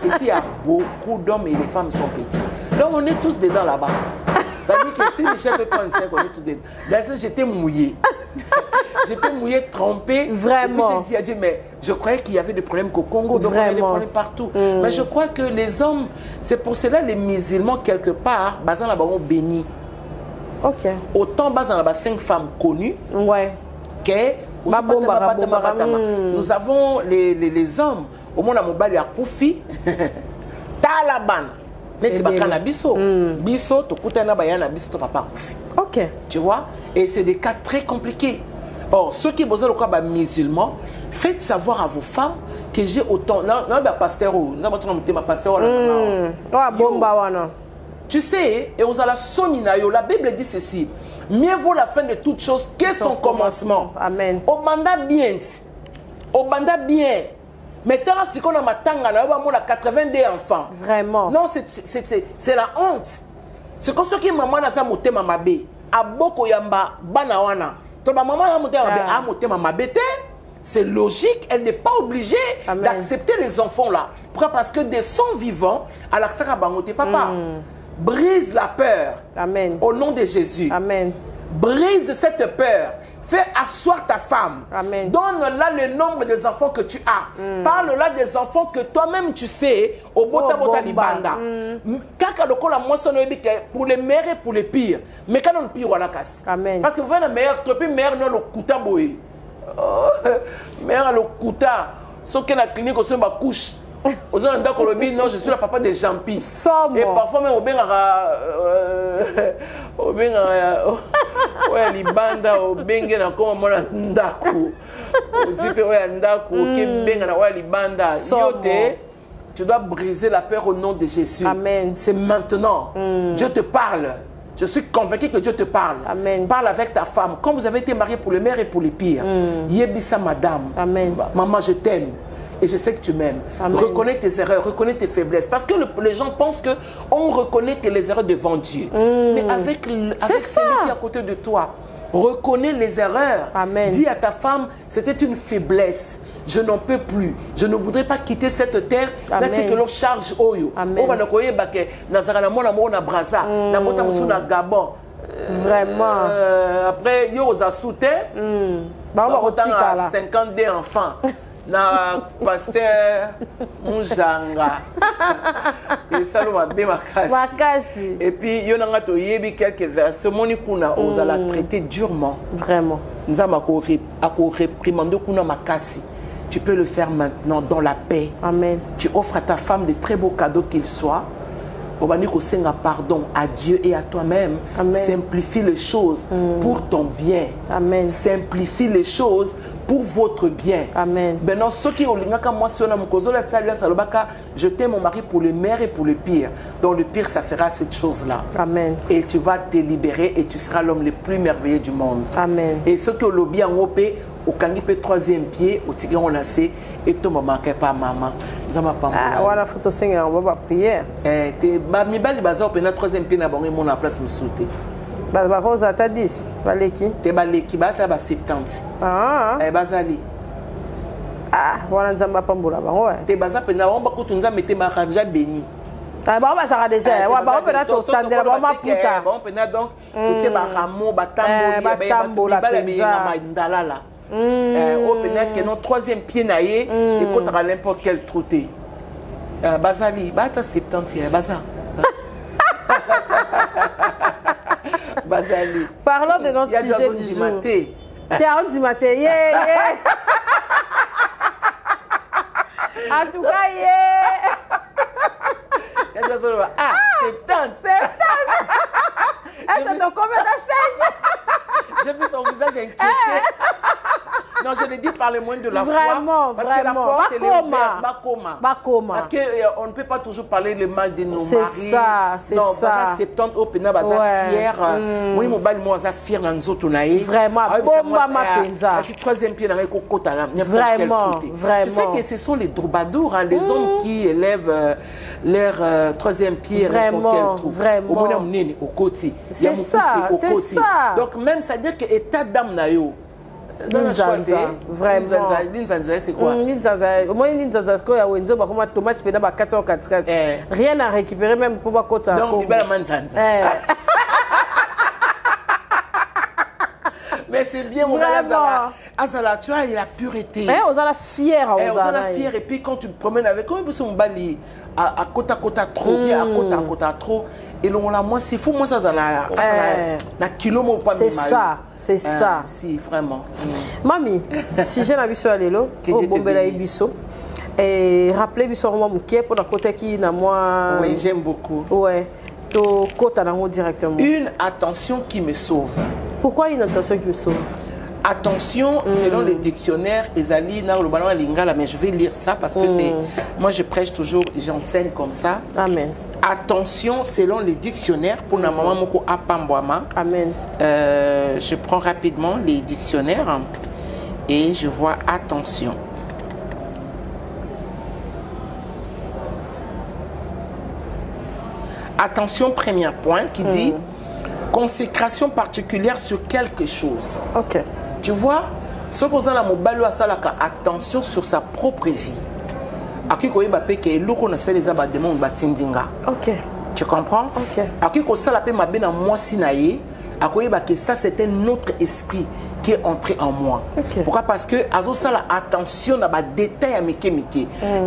Ici, il y a beaucoup d'hommes et les femmes sont petits. Donc on est tous dedans là-bas. Ça veut dire que si Michel peut prendre 5, on est tous dedans. Là, j'étais mouillé. J'étais mouillé, trempé. Vraiment. Et puis j'ai dit à Dieu, mais je croyais qu'il y avait des problèmes qu'au Congo, donc on avait des problèmes partout. Mais je crois que les hommes, c'est pour cela les musulmans, quelque part, basant là-bas, ont béni. Autant basant là-bas, 5 femmes connues. Que nous avons les hommes. Au monde à Mobali à Koufi, Talaban. Biso, tu vois, et c'est des cas très compliqués. Or, ceux qui ont besoin de musulmans, Faites savoir à vos femmes que j'ai autant. Non, pasteur, tu sais, et aux la soninayo, la Bible dit ceci. Mieux vaut la fin de toute chose que son commencement. Amen. Au mandat bien. Au mandat bien. Maintenant, si on a matanga, on a 82 enfants. Vraiment. Non, c'est la honte. C'est comme ce qui maman a moté ma mabé. A boko yamba banawana. Donc ma maman a moté ma mabé. C'est logique, elle n'est pas obligée d'accepter les enfants là. Pourquoi? Parce que des sons vivants, à l'accent à bangoté, papa, brise la peur. Amen. Au nom de Jésus. Amen. Brise cette peur. Fais asseoir ta femme. Amen. Donne-la le nombre des enfants que tu as. Parle-la des enfants que toi-même tu sais. Au bota bota libanda. Kaka lokola moisson pour les meilleurs et pour les pires. Mais quand on pire voilà casse. Amen. Parce que vous voyez le meilleur, le meilleur non le kuta boy. Meilleur le kuta. Sauf que la clinique au sein de ma couche. Aux gens non, je suis le papa des Jampi. Et parfois même au Bengara, ouais, libanda, au Bengara, comme moi, ndaku, aussi ouais, ndaku, qui Bengara, ouais, libanda. Yote, tu dois briser la peur au nom de Jésus. Amen. C'est maintenant. Dieu te parle. Je suis convaincu que Dieu te parle. Amen. Parle avec ta femme. Quand vous avez été marié pour le meilleur et pour les pires. Yebisa madame. Amen. Maman, je t'aime. Et je sais que tu m'aimes. Reconnais tes erreurs, reconnais tes faiblesses. Parce que les gens pensent qu'on reconnaît les erreurs devant Dieu. Mais avec celui qui est à côté de toi, reconnais les erreurs. Amen. Dis à ta femme, c'était une faiblesse. Je n'en peux plus. Je ne voudrais pas quitter cette terre. Là, tu que l'on charge Oyo. Vraiment. Après, yo aux assoute. 52 enfants. Na pasteur Mujanga et Saloma Makasi. Et puis il y a quelques versets moni kuna on la traiter durement. Vraiment. Nous avons réprimandé kuna makasi. Tu peux le faire maintenant dans la paix. Amen. Tu offres à ta femme de très beaux cadeaux qu'ils soient. Pardon à Dieu et à toi-même. Simplifie les choses pour ton bien. Amen. Simplifie les choses pour votre bien. Amen. Maintenant, ceux qui ont je t'aime mon mari pour le meilleur et pour le pire. Donc le pire, ça sera cette chose-là. Amen. Et tu vas te libérer et tu seras l'homme le plus merveilleux du monde. Amen. Et ceux qui ont lobby en OP, au kangipe troisième pied, au tigre on a c'est et toi maman qui pas maman. Ah, voilà photo Seigneur, on va prier. Te mi bali bazar pe na troisième pied na bango mon en place me sauter. Ba rosa ta 10, baleki. Te baleki ba ta ba 70. Ah. Bazali. Ah, voilà nzamba pambola bango. Te baza pe na on ba kutu nzamba te ba kanja béni. Ah ba ça déjà. Wa ba pe na to tandela ba ma puta. Ba pe na donc tu ba ramo ba tamboli ba la na mandalala. Au pénal que non troisième pied naïe et contre n'importe quel trouté. Bazali, bah t'as 70 bazar. Bazali. Parlons de notre sujet du jour. T'es à 11 du matin, en tout cas, ah, 70. Elle se donne combien de 5? J'ai vu son visage inquiété. Non, je l'ai dit par le moyen de la vraiment, foi. Parce que la porte est ouverte. Bakoma. Parce qu'on ne peut pas toujours parler le mal de nos maris. C'est ça, c'est ça. 70 au pénal, fier. Moi, je suis fier dans nous autres. Vraiment, bomba ma penza. C'est le troisième pied dans le cocotte. Vraiment, vraiment. Tu sais que ce sont les troubadours, les hommes qui élèvent leur troisième pied. Vraiment, vraiment. Au côté. C'est ça, c'est ça. Donc même, c'est-à-dire que état d'âme na yo. Ninzanza, vraiment. Ninzanza, c'est quoi? Ninzanza, moi, Ninzanza, c'est quoi? Il y a des tomates qui sont 404. Rien à récupérer, même pour pas côté. Donc, il y a des Ninzanza. Mais c'est bien, mon gars. Azala, tu vois, il a la pureté. On a la fière. On a la fière. Et puis, quand tu te promènes avec eux, ils sont bali à côté trop, bien à côté trop. Et là, moi, c'est fou, moi, ça, la kilo, moi, pas c'est ça. C'est ça. Si, vraiment. Mami, si j'ai un biso à l'élo, au bombela biso, et rappelez biso moi mouké pour la côté qui n'a moi. Oui, j'aime beaucoup. Ouais. To côté directement. Une attention qui me sauve. Pourquoi une attention qui me sauve? Attention, selon les dictionnaires, Ezali, Naolobana, Lingala, mais je vais lire ça parce que c'est. Moi, je prêche toujours et j'enseigne comme ça. Amen. Attention, selon les dictionnaires, pour la maman Moko Apambwama. Amen. Je prends rapidement les dictionnaires et je vois attention. Attention, premier point qui dit consécration particulière sur quelque chose. Ok. Tu vois, ce qu'on a mobile à ça, attention sur sa propre vie. Ok. Tu comprends? Ok. Ça c'est un autre esprit qui est entré en moi. Okay. Pourquoi? Parce que attention à détail à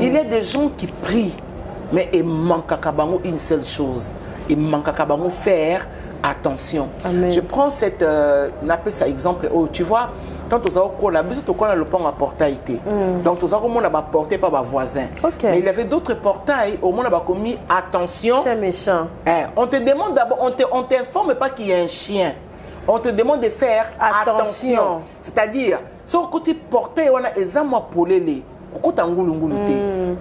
il y a des gens qui prient, mais il manque à une seule chose. Il manque à faire attention. Amen. Je prends cette exemple. Oh, tu vois, quand tu as le pont à portail, donc tu as porté par ma voisin. Okay. Mais il y avait d'autres portails au monde a commis attention. C'est méchant. On te demande d'abord, on t'informe pas qu'il y a un chien. On te demande de faire attention. C'est-à-dire, sur le côté portail, on a exactement pour les.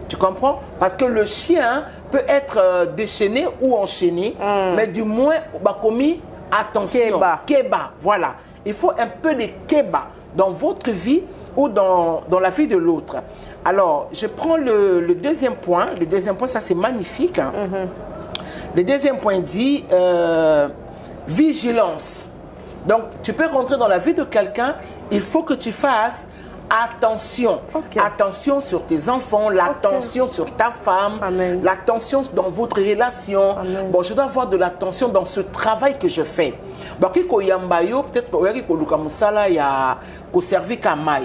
Tu comprends? Parce que le chien peut être déchaîné ou enchaîné, mais du moins, on a commis attention. Keba. Voilà. Il faut un peu de keba dans votre vie ou dans la vie de l'autre. Alors, je prends le deuxième point. Le deuxième point, ça c'est magnifique. Hein. Le deuxième point dit vigilance. Donc, tu peux rentrer dans la vie de quelqu'un, il faut que tu fasses attention. Okay. Attention sur tes enfants, l'attention sur ta femme, l'attention dans votre relation. Amen. Bon, je dois avoir de l'attention dans ce travail que je fais. Bon, peut-être qu'il servi Kamai.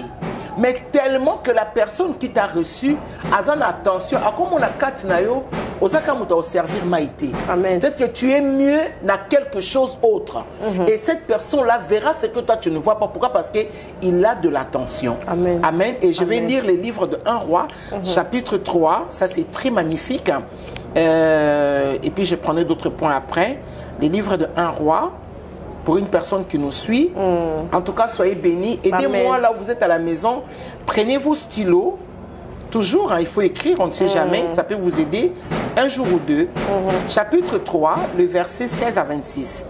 Mais tellement que la personne qui t'a reçu a une attention à comment on a katinayo au servir maïté. Peut-être que tu es mieux dans quelque chose autre. Et cette personne-là verra ce que toi tu ne vois pas. Pourquoi? Parce qu'il a de l'attention. Amen. Amen. Et je vais lire les livres de 1 roi, chapitre 3. Ça c'est très magnifique. Et puis je prendrai d'autres points après. Les livres de 1 roi. Pour une personne qui nous suit. En tout cas, soyez bénis. Aidez-moi là où vous êtes à la maison. Prenez vos stylos. Toujours, hein, il faut écrire, on ne sait jamais. Ça peut vous aider un jour ou deux. Chapitre 3, le verset 16 à 26.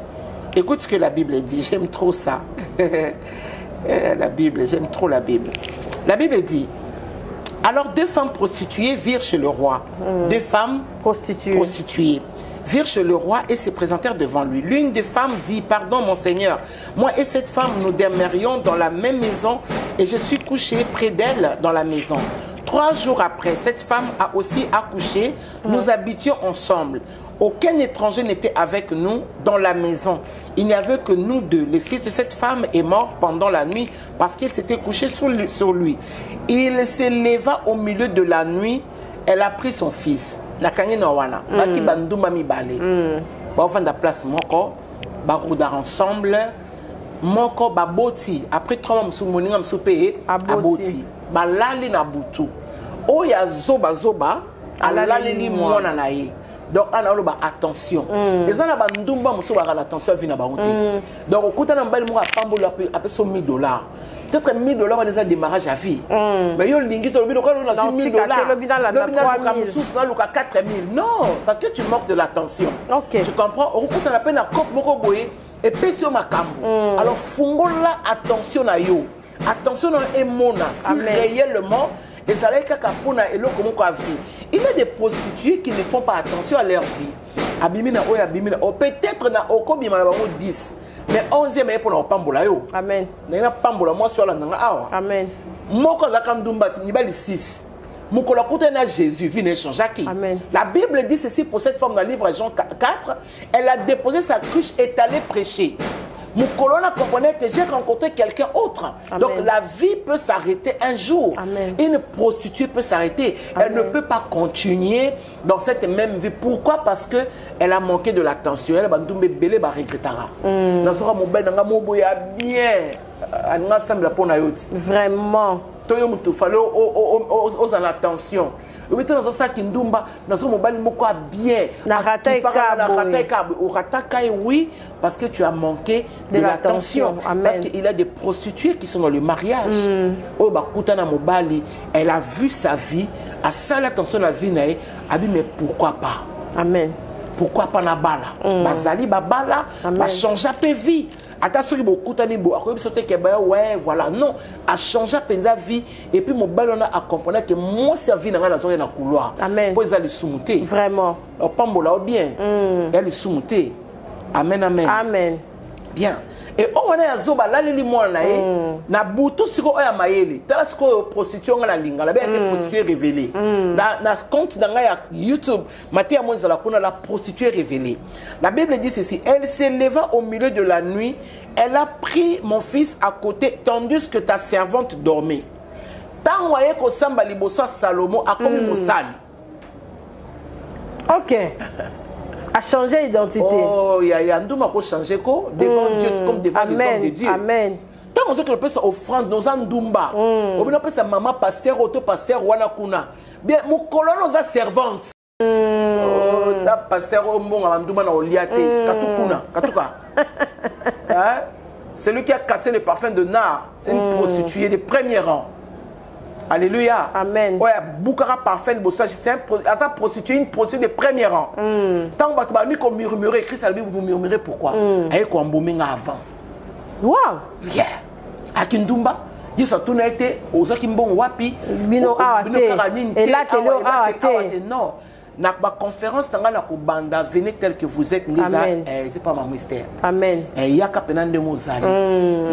Écoute ce que la Bible dit. J'aime trop ça. La Bible, j'aime trop la Bible. La Bible dit, alors 2 femmes prostituées virent chez le roi. 2 femmes prostituées virent chez le roi et se présentèrent devant lui. L'une des femmes dit, pardon mon Seigneur, moi et cette femme nous demeurions dans la même maison et je suis couché près d'elle dans la maison. 3 jours après, cette femme a aussi accouché, nous habitions ensemble. Aucun étranger n'était avec nous dans la maison. Il n'y avait que nous deux. Le fils de cette femme est mort pendant la nuit parce qu'il s'était couché sur lui. Il se leva au milieu de la nuit. Elle a pris son fils. La kanyena wana. Baki banduma mi balé. Ba ofanda place moko. Ba roudar ensemble. Moko ba boti. Après 3 mois msumoninga msupeye. Aboti. Ba lali na butu. Oya zoba zoba. Alali li mwana na ye. Donc on a ba attention. Les gens ba ndumba musuba ga l'attention vina ba honte. Donc okuta na mbali mo apambola ape so $1000. Peut-être $1000 on déjà démarrage à vie. Mais yo lingi to lobi ko na $1000. Le 4000. Non, parce que tu manques de l'attention. Okay. Tu comprends? Okuta na peine à cop moko boye et pesio makambo. Alors fungola attention na yo. Attention na emona si réellement il y a des prostituées qui ne font pas attention à leur vie. Peut-être na okobima 10, mais 11e est pour na pambola yo. Amen. Na pambola moi sur la nanga awa. Amen. Moko zakandumba tibali 6. Mukola kutena Jésus vient échanger qui. Amen. La Bible dit ceci pour cette femme dans le livre Jean 4, elle a déposé sa cruche et est allée prêcher. Moukolona comprenait que j'ai rencontré quelqu'un autre. Amen. Donc la vie peut s'arrêter un jour. Amen. Une prostituée peut s'arrêter. Elle ne peut pas continuer dans cette même vie. Pourquoi? Parce qu'elle a manqué de l'attention. Elle va regrettera. Vraiment. Toyo mutu fallait aux en attention. Oui, dans un sac indumba, dans un mobile moko bien. La rataille oui, parce que tu as manqué de l'attention. Parce qu'il y a des prostituées qui sont dans le mariage. Oh, bah, Koutana Mobali, elle a vu sa vie, a ça l'attention la vie, mais pourquoi pas? Amen. Pourquoi pas na bala? Bazali babala, va changer peu vie. Attention, beaucoup de ouais, voilà, non, a changé sa vie et puis mon ballon a compris que moi sa vie n'a pas dans couloir. Amen. Pour les soumonter. Vraiment. Pambola bien. Elle est soumontée. Amen, amen. Amen. Bien. Et on a zoba là les mois là na butu siko oya mayele tala siko prostituée ngala linga la bien que prostituée révélée na compte dans YouTube Matthieu Monza la kuna la prostituée révélée. La Bible dit ceci, elle s'éleva au milieu de la nuit, elle a pris mon fils à côté tandis que ta servante dormait. Tant voyez ko samba liboso Salomon a commis mosali. OK. A changé d'identité. Oh, il y a un ko changer ko devant Dieu comme devant les hommes de Dieu. Amen. Tant on sait que le père offrande nos andumba. On peut appeler sa maman pasteur, auto pasteur wana kuna. Bien, mon colon nos servante. Oh, ta pasteur au bon andumba na oliate katukuna, katuka. Hein? Celui qui a cassé le parfum de nard, c'est une prostituée de premier rang. Alléluia. Amen. Ouais, Boukara parfait, c'est une prostituée de premier rang. Tant que vous murmurez, Christ a dit, vous murmurez pourquoi? Avec quoi on avant. Wow. Yeah. À Kindumba, il s'est tourné été aux Akimbon Wapi. Bino Awate. Et là, tu es Awate. Non. Na conférence tanga na kubanda venez tel que vous êtes nisa c'est pas ma mystère. Amen. Et ya kapena de mozali.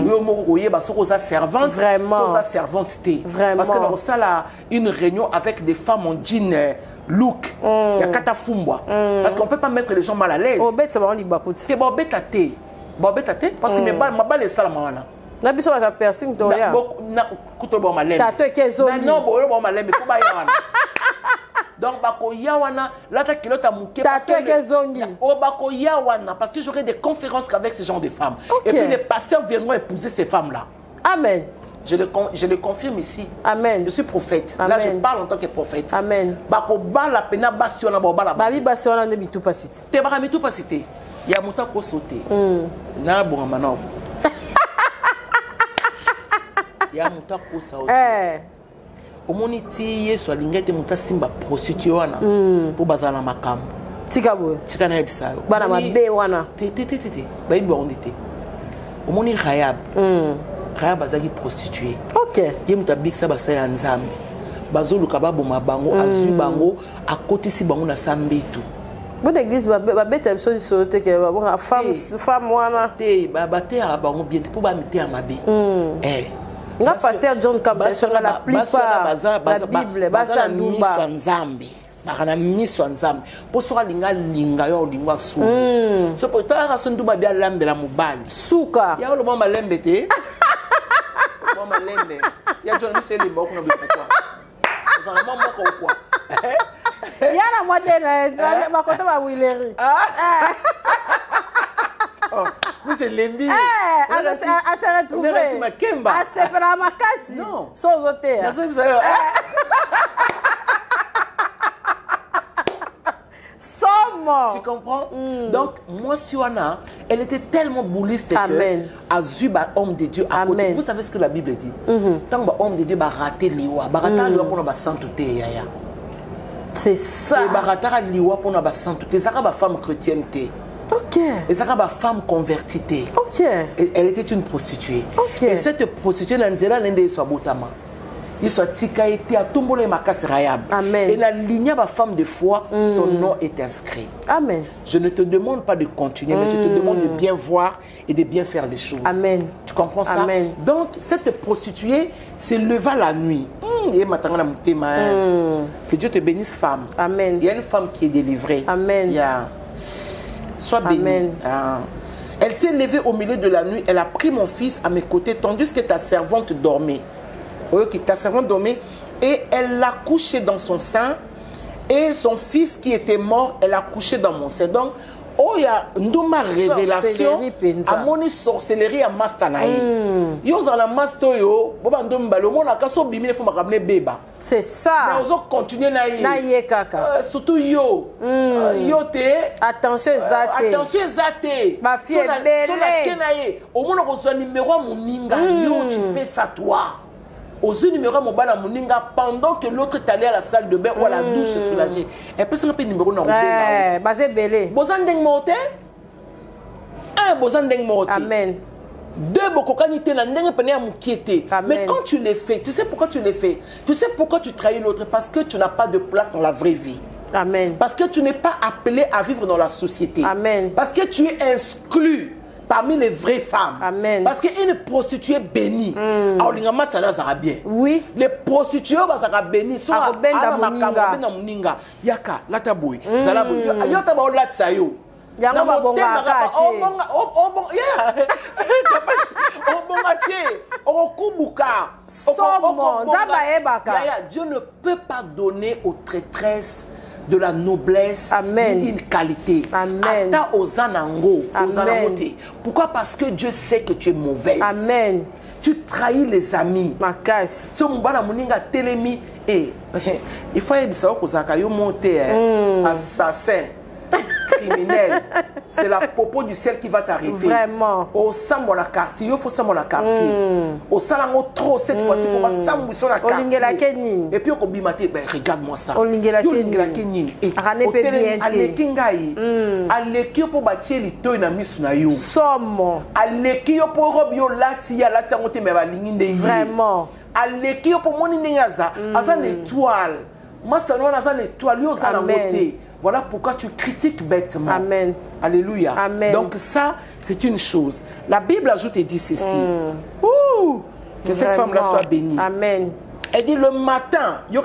Yo moko koyeba soko za servante. Vraiment. Za servante té. Vraiment. Parce que dans ça là une réunion avec des femmes en jean look. Ya kata fumbwa. Parce qu'on peut pas mettre les gens mal à l'aise. Obet ça va libakuti. C'est bobeta té. Bobeta té parce que mes balles ma balle est sala wana. Na biso ba piercing to ya. Na kuto bo malembe. Tato kezoni. Non bo malembe ko ba yana. Donc, bako yawana, là ta kilote à mouké. Bako yawana, parce que j'aurai des conférences avec ce genre de femmes. Et puis les pasteurs viendront épouser ces femmes-là. Amen. Je le confirme ici. Amen. Je suis prophète. Amen. Là, je parle en tant que prophète. Amen. Bako bala pena basiona bala. Babi basiona ne bitu pasite. Te bara mitu pasite. Ya muta ko sauter. Na bon manob. Ya muta ko sauter. Omoni ti yesu alingete muta simba prostituée wana pour bazana makambo tika boye tika na yebisa bana mabe wana te ba ibo ondite omoni Rahab Rahab azaki prostituée OK ye muta biksa basa ya nzambe bazoluka baboma bango azwi bango akotisi bango na sambetu bonne église ba beta biso sote ke ba femme wana te ba te bango bien pour ba mete ya mabe nga pasteur John Campbell sur la plupart la Bible basa ndumba nzambe bakana miso nzambe po soka linga yo lingwa su so po tala so ndumba bia lambela mobali suka ya lo mama lembe te mama lembe ya John c'est le moko na bikwa ça mama moko quoi yana modèle makota ba wileri c'est lembi. À se retrouver. À se faire ma casse. Non. Sans hôtel. Tu comprends? Donc, moi, Siwana, elle était tellement bouliste que Azuba, homme de Dieu, à côté. Vous savez ce que la Bible dit? Tant que homme de Dieu va rater l'Iwa, va rater l'Iwa pour la sainteté. C'est ça. Va rater l'Iwa pour la sainteté. C'est une femme chrétienne. OK. Et ça va femme convertie. OK. Et elle était une prostituée. OK. Et cette prostituée n'a pas soit botama. Il soit tika été à tomboler ma casse Rahab. Amen. Et la lignée de femme de foi, son nom est inscrit. Amen. Je ne te demande pas de continuer, mais je te demande de bien voir et de bien faire les choses. Amen. Tu comprends ça? Amen. Donc cette prostituée se leva la nuit. Que Dieu te bénisse, femme. Amen. Il y a une femme qui est délivrée. Amen. Sois bénie. Elle s'est levée au milieu de la nuit. Elle a pris mon fils à mes côtés, tandis que ta servante dormait. Ta servante dormait. Et elle l'a couché dans son sein. Et son fils qui était mort, elle a couché dans mon sein. Donc, Oh ya nduma révélation amoni sorcellerie ya master na ye. Yo za la master yo boba ndomba le mona kaso bimile fo makabne beba. C'est ça. Mais ozo continuer na ye. Na ye kaka. Surtout yo. Yo te attention zate. Attention zate. Ma fille est belle. Sur la kenaye. Au mona ko so numéro moninga yo tu fais ça toi. Aux numéros mobile moninga pendant que l'autre est allé à la salle de bain ou à la douche soulagée. Et puis c'est un peu numéro na ouais, basé belé. Bozandeng moté. Un bozandeng moté. Amen. Deux bokokanité na ndenge pene ya mukiete. Mais quand tu les fais, tu sais pourquoi tu les fais? Tu sais pourquoi tu trahis l'autre? Parce que tu n'as pas de place dans la vraie vie. Amen. Parce que tu n'es pas appelé à vivre dans la société. Amen. Parce que tu es exclu parmi les vraies femmes. Amen. Parce qu'une prostituée bénie, oui. Les prostituées sont bénies. Sont bénies. Yaka, lataboui. Zalaboui. Yota ba olatsa yo. Yanga ba bonga kate. Dieu ne peut pas donner aux traîtresses de la noblesse, une qualité. Amen. Pourquoi? Parce que Dieu sait que tu es mauvaise. Amen. Tu trahis les amis. Il faut assassin. Criminel, c'est la popo du ciel qui va t'arrêter. Vraiment. Au sang la quartier, il faut ça la quartier. Au sang trop cette fois-ci, il faut pas ça sur la quartier. Et puis au bimate, ben regarde-moi ça. On lingela kenin. Et aleki pour bâtir les toits na misu na yo. Somme. Aleki pour rob yo lati ya lati ngote me balinginde. Vraiment. Aleki pour moni nyaza, azan étoile. Moi ça non azan étoile yo za na ngote. Voilà pourquoi tu critiques bêtement. Amen. Alléluia. Amen. Donc ça, c'est une chose. La Bible ajoute et dit ceci. Ouh, que cette femme-là soit bénie. Amen. Elle dit le matin, le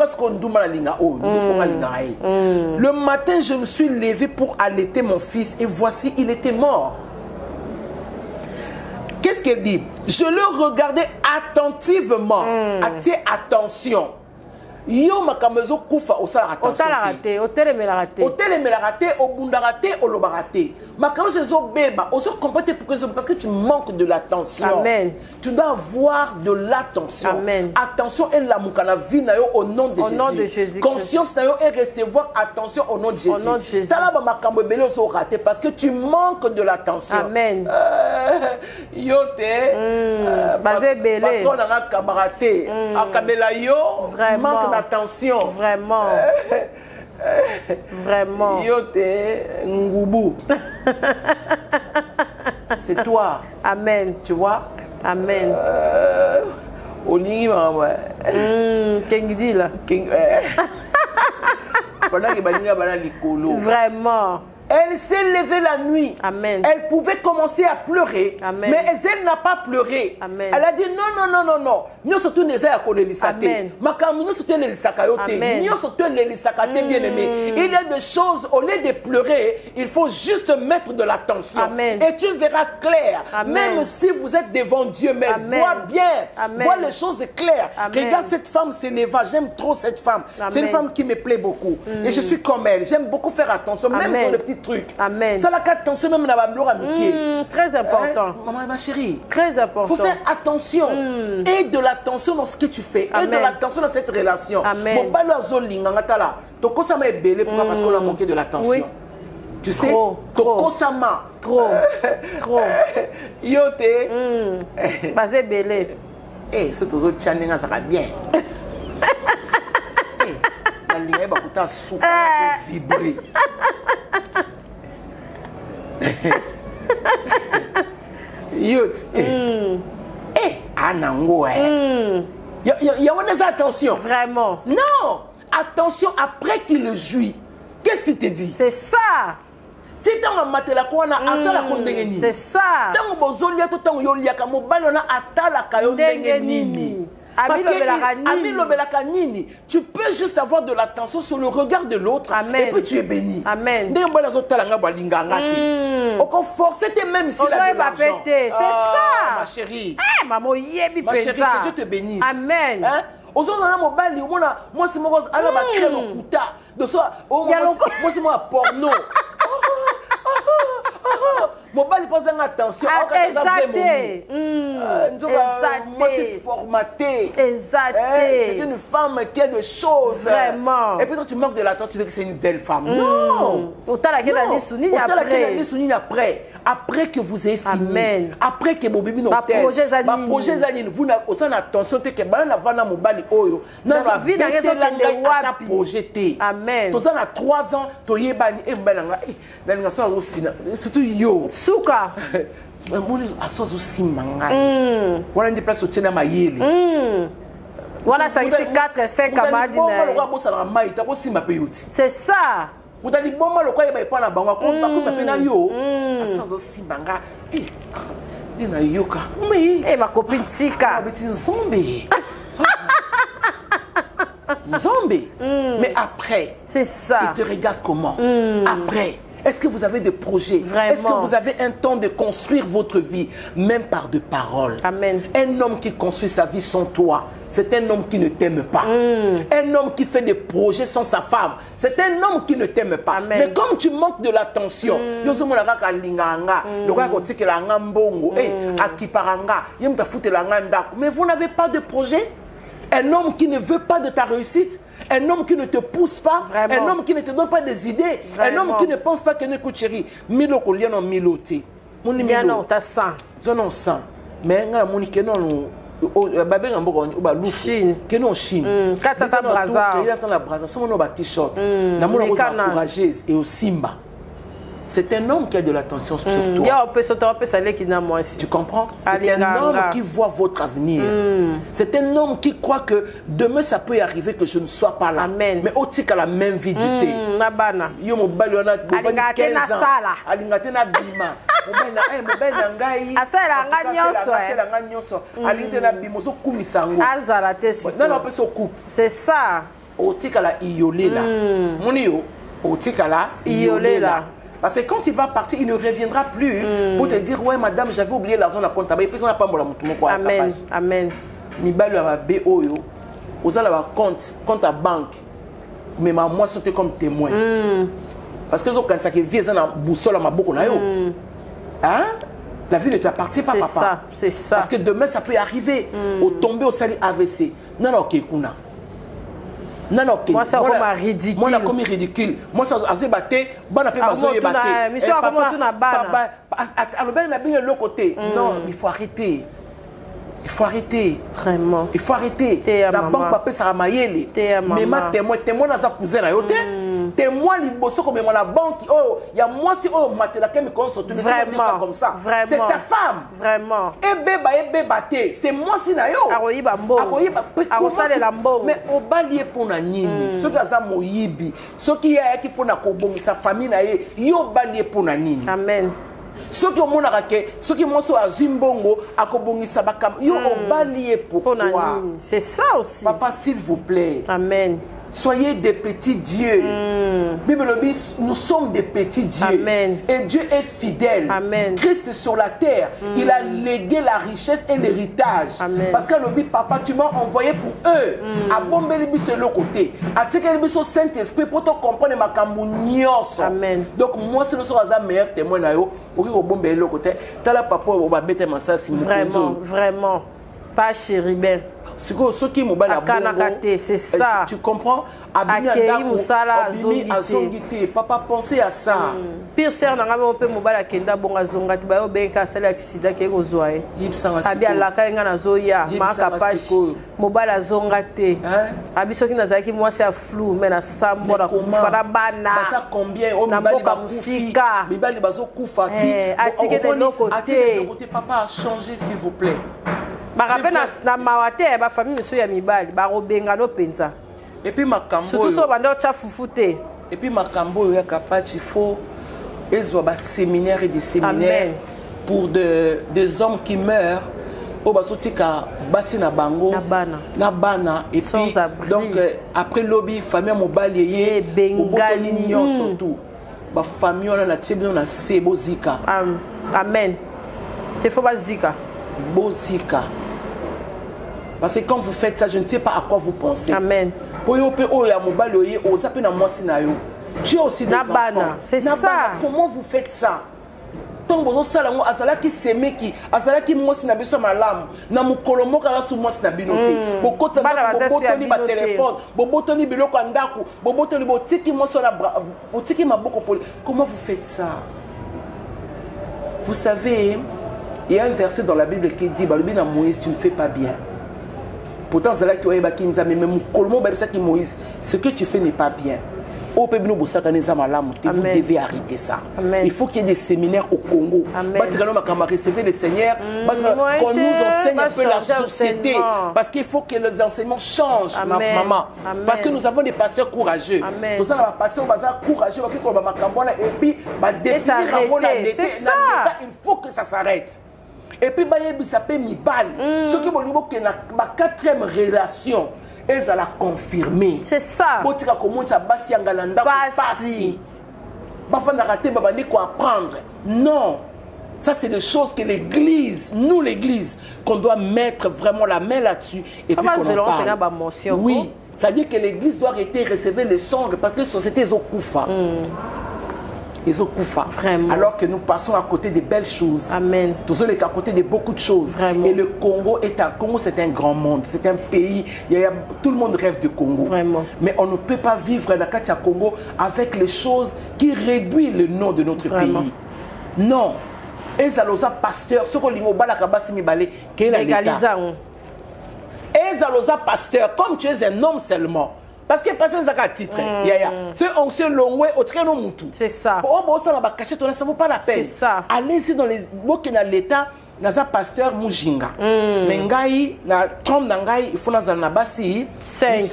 matin, je me suis levé pour allaiter mon fils et voici, il était mort. Qu'est-ce qu'elle dit? Je le regardais attentivement. Attention. Yo makamezo kufa osala attention. Otelemela raté, obunda raté, oloba raté. Makamezo zo beba, oso comporter parce que tu manques de l'attention. Amen. Tu dois avoir de l'attention. Amen. Attention et la mukana vie na yo au nom de Jésus. Au nom de Jésus. Conscience na yo et recevoir attention au nom de Jésus. Au nom de Jésus. Ça va makambo belo so raté parce que tu manques de l'attention. Amen. Yo te basé belé. Patron na kamaraté. Akabela yo vraiment attention. Vraiment. Vraiment. Yote Ngoubou. C'est toi. Amen. Tu vois? Amen. Olingi maman. Kengidi là. Pendant que balinga bana likolo. Vraiment. Elle s'est levée la nuit. Amen. Elle pouvait commencer à pleurer. Amen. Mais elle n'a pas pleuré. Amen. Elle a dit non, non, non, non, non. Nous sommes tous les Amen. Nous sommes les bien aimé. Il y a des choses, au lieu de pleurer, il faut juste mettre de l'attention. Et tu verras clair. Amen. Même si vous êtes devant Dieu, mais vois bien. Amen. Vois les choses claires. Amen. Regarde cette femme, c'est Léva. J'aime trop cette femme. C'est une femme qui me plaît beaucoup. Et je suis comme elle. J'aime beaucoup faire attention, même sur les petits trucs. Amen. Ça la attention même très important. Maman, ma chérie. Très important. Faut faire attention. Et de l'attention dans ce que tu fais. Amen. Et de l'attention dans cette relation. Amen. Bon, bah là, donc ça m'a belé pourquoi parce qu'on a manqué de l'attention. Oui. Tu sais, trop. Trop. Yote. Basé belé. Eh, c'est aux autres channels, ça va bien. La ligne va souffrir, vibrer. Youth. Anango, y a des attention. Vraiment. Non. Attention après qu'il le jouit. Qu'est-ce qu'il te dit? C'est ça. C'est ça. Tu peux juste avoir de l'attention sur le regard de l'autre et puis tu es béni. Amen. Forcer même si la de l'argent. C'est ça. Ma chérie. Ma chérie, que Dieu te bénisse. Amen. Moi c'est moi moi c'est moi porno. mobali pense attention. Exacté. Moi c'est formaté. Exacté. C'est une femme qui a des choses. Vraiment. Et puis toi tu manques de l'attention, tu dis que c'est une belle femme. Non. Autant la gueule après. Après que vous ayez fini. Amen. Après que mon bébé ma projet zanine. Vous n'avez pas attention que bana vana mobali oyo. Na la vie na projeté. Amen. Toi ça na 3 ans, to yebani e mbelanga. Dans la soirée au final. Surtout yo. Suka. Mon asozo simanga. Wala ndi place au tena mayele. Voilà, ça c'est 4 5 camarades. C'est ça. Vous allez bon mal quoi il pas la banque comme pas pena yo. Asozo simanga. Ina yoka. Mais ma copine Tika. Zombie. Zombie. Mais après, c'est ça. Il te regarde comment? Après, est-ce que vous avez des projets? Est-ce que vous avez un temps de construire votre vie, même par de paroles? Amen. Un homme qui construit sa vie sans toi, c'est un homme qui ne t'aime pas. Un homme qui fait des projets sans sa femme, c'est un homme qui ne t'aime pas. Amen. Mais comme tu manques de l'attention, mais vous n'avez pas de projet. Un homme qui ne veut pas de ta réussite, un homme qui ne te pousse pas, vraiment. Un homme qui ne te donne pas des idées, vraiment. Un homme qui ne pense pas que ne coûte chéri. Milo kolien en miloti. Mon numéro, t'as 100. J'en ai 100. Mais nga monique non babé ngamboko ba Chine. Que non Chine. Katata braza. Il y a dans la braza, somo no ba t-shirt. Na mona ko encourageuse et au Simba. C'est un homme qui a de l'attention sur toi. Tu comprends? C'est un homme qui voit votre avenir. C'est un homme qui croit que demain ça peut y arriver que je ne sois pas là. Amen. Mais aussi qu'à la même vie du thé. Yo mo bali on a 15 ans. Alingate na bima. Mobali na ngai. Asala nga nyonso. Asala nga nyonso. Alingate na bima so kumisango. Azala te so. Non non, so coupe. C'est ça. Otika la iolela. Moni yo. Otika la iolela. Parce que quand il va partir, il ne reviendra plus pour te dire ouais madame, j'avais oublié l'argent dans la compte. Et puis on n'a pas mon quoi. Amen. Amen. Mi balu à BO yo. Aux ala compte à banque. Mais moi c'était comme témoin. Parce que quand ça qui vient dans la boussole à ma boucle là yo. Hein? La vie ne t'appartient pas, papa. C'est ça. Parce que demain ça peut arriver. Au tomber au sali AVC. Non non Kekuna. Non, non, moi, c'est comme ridicule. Moi, comme ridicule. Moi, ça a battu. Bon, après, mais ça, non, il faut arrêter. Il faut arrêter. Vraiment. Il faut arrêter. La banque papa ça ramayele. Mais ma témoin dans sa cousine là, témoin liboso comme la banque. Oh, il y a moi si oh matela que me consomme comme ça. C'est ta femme. Vraiment. Et beba té. C'est moi si na yo. Akoyiba mbo. Akosalela mbo. Mais au balier pour na nini. Ceux qui za moyibi, ceux qui a qui pour na kobongisa famille na ye, yo balier pour na nini. Amen. Ceux qui ont mon arake, ceux qui m'ont à Zimbongo, à Kobongisa Bakam, ils ont balayé pourquoi. C'est ça aussi. Papa, s'il vous plaît. Amen. Soyez des petits dieux. Bible dit, nous sommes des petits dieux. Amen. Et Dieu est fidèle. Amen. Christ sur la terre, il a légué la richesse et l'héritage. Parce que le papa, tu m'as envoyé pour eux. À bomber les bis de l'autre côté. À tirer les bis au Saint-Esprit pour te comprendre ma cambounios. Amen. Donc moi, si nous sommes un meilleur témoin, on va bomber l'autre côté. T'as la papa, on va bêter ma ça. Vraiment, vraiment. Pas chéribin. Ce qui est c'est ça. Tu comprends? Papa, pensez à ça. Pire sœur, on peut mobile kenda bonga zonga tiba yo benka sala accident ke ko zoae. Abi alaka nga na zoya maka pashi mobile zonga te. Abi soki nazaki moi c'est flou mais na sambo na kufara bana. Ça combien o mibali ba kufika. Mibali bazo kufa ti. Atike de l'autre papa changez s'il vous plaît. Na mawate ba famille so ya mibali ba robenga no penza. Et puis makambo surtout so bando cha fufute. Et puis makambo ya kapachi faut ezo ba séminaire et des séminaires pour des hommes qui meurent au basotika basi na bango na bana et puis donc après lobby famille mobali yé bengali surtout ba famille on a tchebino na sebo zika. Amen. Te faut ba zika. Bozika. Parce que quand vous faites ça, je ne sais pas à quoi vous pensez. Amen. Tu as aussi des enfants. C'est ça. Comment vous faites ça? Tant que ça là azala qui s'aimait qui azala qui moi na biso malamu na mukolo moka la sous moi na binoté bokota botoni ba téléphone botoni biloko ndaku botoni botiki moi sur la botiki maboko pour comment vous faites ça? Vous savez, il y a un verset dans la Bible qui dit balobina Moïse tu ne fais pas bien. Pourtant c'est là qui oye ba kinza mais mukolo mo ba ça qui Moïse ce que tu fais n'est pas bien. Vous devez arrêter ça. Amen. Il faut qu'il y ait des séminaires au Congo. Recevoir le Seigneur. Qu'on nous enseigne un peu la société. Parce qu'il faut que les enseignements changent, maman. Parce que nous avons des pasteurs courageux. Nous avons des pasteurs courageux. Et puis, c'est ça. Il faut que ça s'arrête. Et puis, ça peut m'y balle. Ce qui est ma quatrième relation. Elles allaient confirmer. C'est ça. Non. Ça, c'est des choses que l'Église, nous l'Église, qu'on doit mettre vraiment la main là-dessus. Et puis qu'on en parle. Oui. C'est-à-dire que l'Église doit arrêter de recevoir les songes parce que les sociétés sont couffées. Ils ont couffé. Alors que nous passons à côté de belles choses. Amen. Nous sommes à côté de beaucoup de choses. Vraiment. Et le Congo, c'est un grand monde. C'est un pays. Tout le monde rêve du Congo. Vraiment. Mais on ne peut pas vivre dans le Congo avec les choses qui réduisent le nom de notre pays. Non. Et ça, les pasteurs, ce qu'on dit au légalisant. Et ça, les pasteurs, comme tu es un homme seulement. Parce que passer ça titre, c'est on se longue au train au mutu. C'est ça. Pour ça on va cacher ton ça vaut pas la peine. C'est ça. Allez-y dans les boki na l'état na za pasteur Mujinga. Mengai na trompe nangai il faut na za basi 5.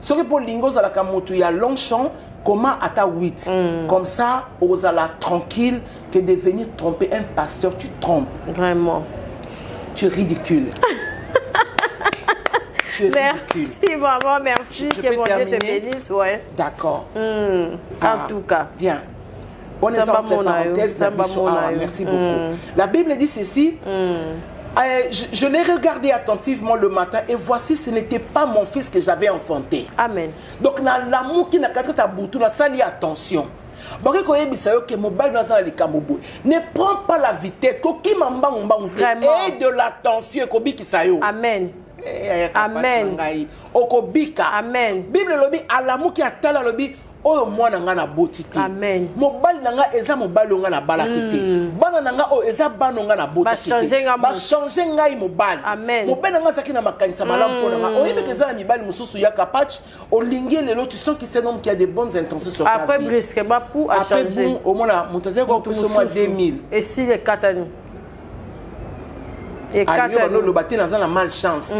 Ce que pour lingo za la kamutu ya Longchamp comment ata 8. Comme ça aux ala tranquille que de venir tromper un pasteur tu trompes. Vraiment. Tu es ridicule. Merci maman, merci. Que mon Dieu te bénisse, ouais. D'accord. En tout cas. Bien. On est en parenthèse. Merci beaucoup. La Bible dit ceci. Je l'ai regardé attentivement le matin et voici, ce n'était pas mon fils que j'avais enfanté. Amen. Donc, l'amour qui n'a qu'à être à bout, on a sali attention. Ne prends pas la vitesse. Et de l'attention. Amen. Amen. Okobika. Amen. Bible lobi alamu ki atala lobi oyo mwana nga na botite. Amen. Mobali nanga eza mobali nga na balakite. Bana nanga o eza bana nga na botite. Ba changer ngai mobali. Amen. Mobali nanga saki na makanisa malamu ko nanga. Oyebe kezana mibali mususu ya kapach olingi lelo tu sens que c'est un homme qui a des bonnes intentions sur ta vie. Après brisque ba pour a changer. Après au mona mutaze ko plus au moins 2000. Et si les 4 ans et quand le bâti dans la malchance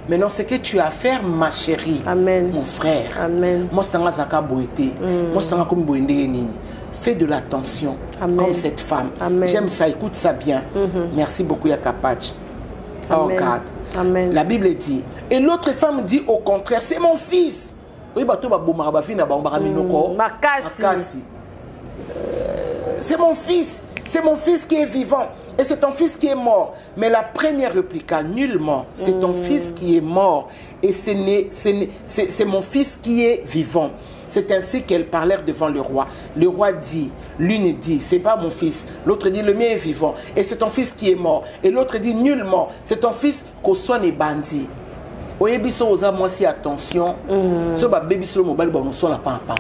maintenant ce que tu as à faire ma chérie. Amen. Mon frère. Amen. Fais de l'attention comme cette femme. J'aime ça, écoute ça bien. Merci beaucoup Yakapach. Oh God. Amen. La Bible dit et l'autre femme dit au contraire c'est mon fils. Oui c'est mon fils qui est vivant et c'est ton fils qui est mort. Mais la première répliqua nullement, c'est ton fils qui est mort et c'est mon fils qui est vivant. C'est ainsi qu'elles parlèrent devant le roi. Le roi dit, l'une dit, c'est pas mon fils. L'autre dit, le mien est vivant et c'est ton fils qui est mort. Et l'autre dit, nullement, c'est ton fils qu'on soit les bandits. Oyebiso oza moi si attention. Ce baby sur le mobile bon soit la pas pas.